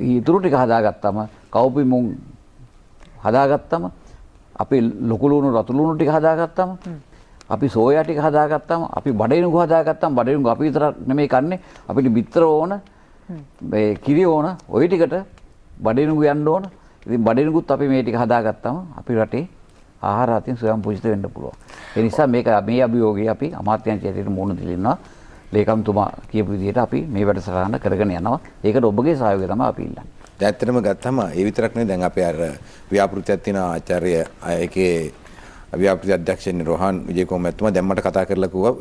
ඊතුරු ටික හදාගත්තම කව්පි මුං හදාගත්තම අපි ලොකු ලුණු රතු ලුණු ටික හදාගත්තම අපි සෝයා ටික හදාගත්තම අපි බඩේනුගු හදාගත්තම බඩේනුගු අපි විතර නෙමෙයි කන්නේ අපිට බිත්තර ඕන මේ කිරි ඕන ওই ටිකට බඩේනුගු යන්න ඕන. ඉතින් බඩේනුගුත් අපි මේ ටික හදාගත්තම අපි රටේ ආහාර අතින් ස්වයං පෝෂිත වෙන්න පුළුවන්. ඒ නිසා මේක මේ අභියෝගය අපි අමාත්‍යාංශයට මුණ දෙලිනවා. ලේකම්තුමා කියපු විදිහට අපි මේ වැඩසටහන කරගෙන යනවා. ඒකට ඔබගේ සහයෝගය තමයි අපි ඉල්ලන්නේ. ඇත්තටම ගත්තම ඒ විතරක් නෙවෙයි දැන් අපේ අර ව්‍යාපෘතියක් තියෙන ආචාර්ය ඒකේ ව්‍යාපෘති අධ්‍යක්ෂ රෝහන් විජේකුමාර මැතිතුමා දැන් මට කතා කරලා කිව්වා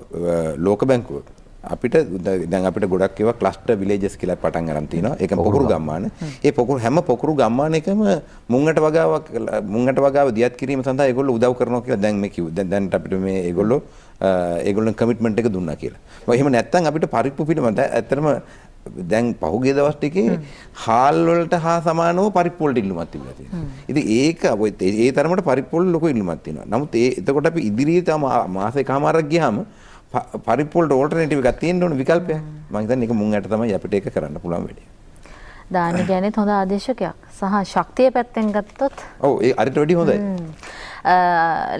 ලෝක බැංකුව අපිට දැන් අපිට ගොඩක් ඒවා ක්ලස්ටර් විලේජස් කියලා පටන් ගන්න තියෙනවා. ඒක පොකුරු ගම්මාන. ඒ හැම පොකුරු ගම්මානයකම මුංගට වගාව දියත් කිරීම සඳහා ඒගොල්ලෝ උදව් කරනවා කියලා දැන් මේ කිව්වා. දැන් අපිට මේ ඒගොල්ලෝ කමිට්මන්ට් එක දුන්නා කියලා. එහෙම නැත්නම් අපිට පරිප්පු පිළිබඳ ඇත්තටම දැන් පහුගිය දවස් ටිකේ හාල් වලට හා සමානව පරිප්පු වලට ඉල්ලුමක් තිබිලා තියෙනවා. ඉතින් ඒක ඒ තරමට පරිප්පු වල ලොකු ඉල්ලුමක් තියෙනවා. නමුත් එතකොට අපි ඉදිරියේ තම මාසෙකමාරක් ගියාම පරිප්පු වලට ඕල්ටර්නේටිව් එකක් තියෙන්න ඕන විකල්පයක්. මම හිතන්නේ ඒක මුං ඇට තමයි අපිට ඒක කරන්න පුළුවන් වෙන්නේ. දාන්න ගැනීමත් හොඳ ආදේශකයක් සහ ශක්තිය පැත්තෙන් ගත්තොත් ඔව් ඒ අරිට වැඩි හොඳයි.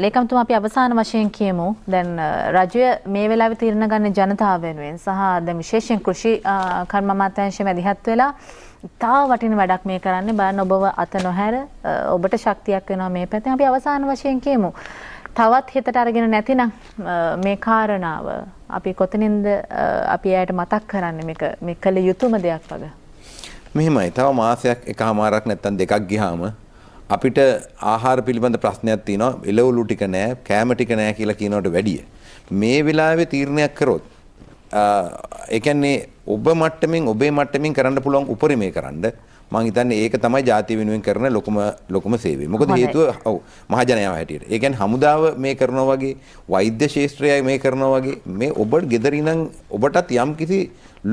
ලේකම්තුමා අපි අවසාන වශයෙන් කියමු දැන් රජය මේ වෙලාවේ තීරණ ගන්න ජනතාව වෙනුවෙන් සහ දැන් විශේෂයෙන් කෘෂි කර්ම අමාත්‍යාංශයේ මැදිහත් වෙලා තා වටින වැඩක් මේ කරන්නේ බලන්න ඔබව අත නොහැර ඔබට ශක්තියක් වෙනවා මේ පැත්තෙන් අපි අවසාන වශයෙන් කියමු තවත් හිතට අරගෙන නැතිනම් මේ කාරණාව අපි කොතනින්ද අපි ඇයට මතක් කරන්නේ මේ කළ යුතුම දෙයක් වගේ මෙහෙමයි තව මාසයක් එකමාරක් නැත්තම් දෙකක් ගියාම අපිට ආහාර පිළිබඳ ප්‍රශ්නයක් තියෙනවා එළවලු ටික නැහැ කෑම ටික නැහැ කියලා කියනවට වැඩිය මේ වෙලාවේ තීරණයක් කරොත් ඒ කියන්නේ ඔබ මට්ටමින් ඔබේ මට්ටමින් කරන්න පුළුවන් උපරිමේ කරන්න මම හිතන්නේ ඒක තමයි ජාතිය වෙනුවෙන් කරන ලොකුම සේවය. මොකද හේතුව ඔව් මහජනයාව හැටියට. ඒ කියන්නේ හමුදාව මේ කරනවා වගේ වෛද්‍ය ශාස්ත්‍රය මේ කරනවා වගේ මේ ඔබ ගෙදර ඉඳන් ඔබටත් යම්කිසි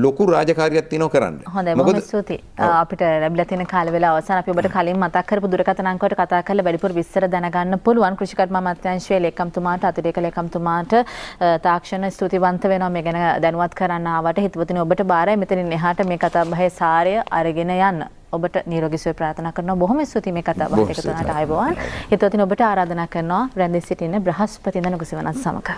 ලොකු රාජකාරියක් තියෙනවා කරන්න. හොඳයි බොහොම ස්තුතියි. අපිට ලැබිලා තියෙන කාල වේලාව අවසන් අපි ඔබට කලින් මතක් කරපු දුරකථන අංකයට කතා කරලා වැඩිපුර විස්තර දැනගන්න පුළුවන්. කෘෂි කර්ම අමාත්‍යාංශයේ ලේකම්තුමාට අතිරේක ලේකම්තුමාට තාක්ෂණ ස්තුතිවන්ත වෙනවා මේ ගැන දැනුවත් කරන්න ආවට. හිතවතුනි ඔබට බාරයි මෙතනින් එහාට මේ කතා බහේ සාරය අරගෙන යන්න. ඔබට නිරෝගී සුවය ප්‍රාර්ථනා කරනවා. බොහොම ස්තුතියි මේ කතා බහට එකතු වුණාට ආයුබෝවන්. හිතවතුනි ඔබට ආරාධනා කරනවා රැඳී සිටින්න බ්‍රහස්පතින්දා නුගසිවනත් සමග.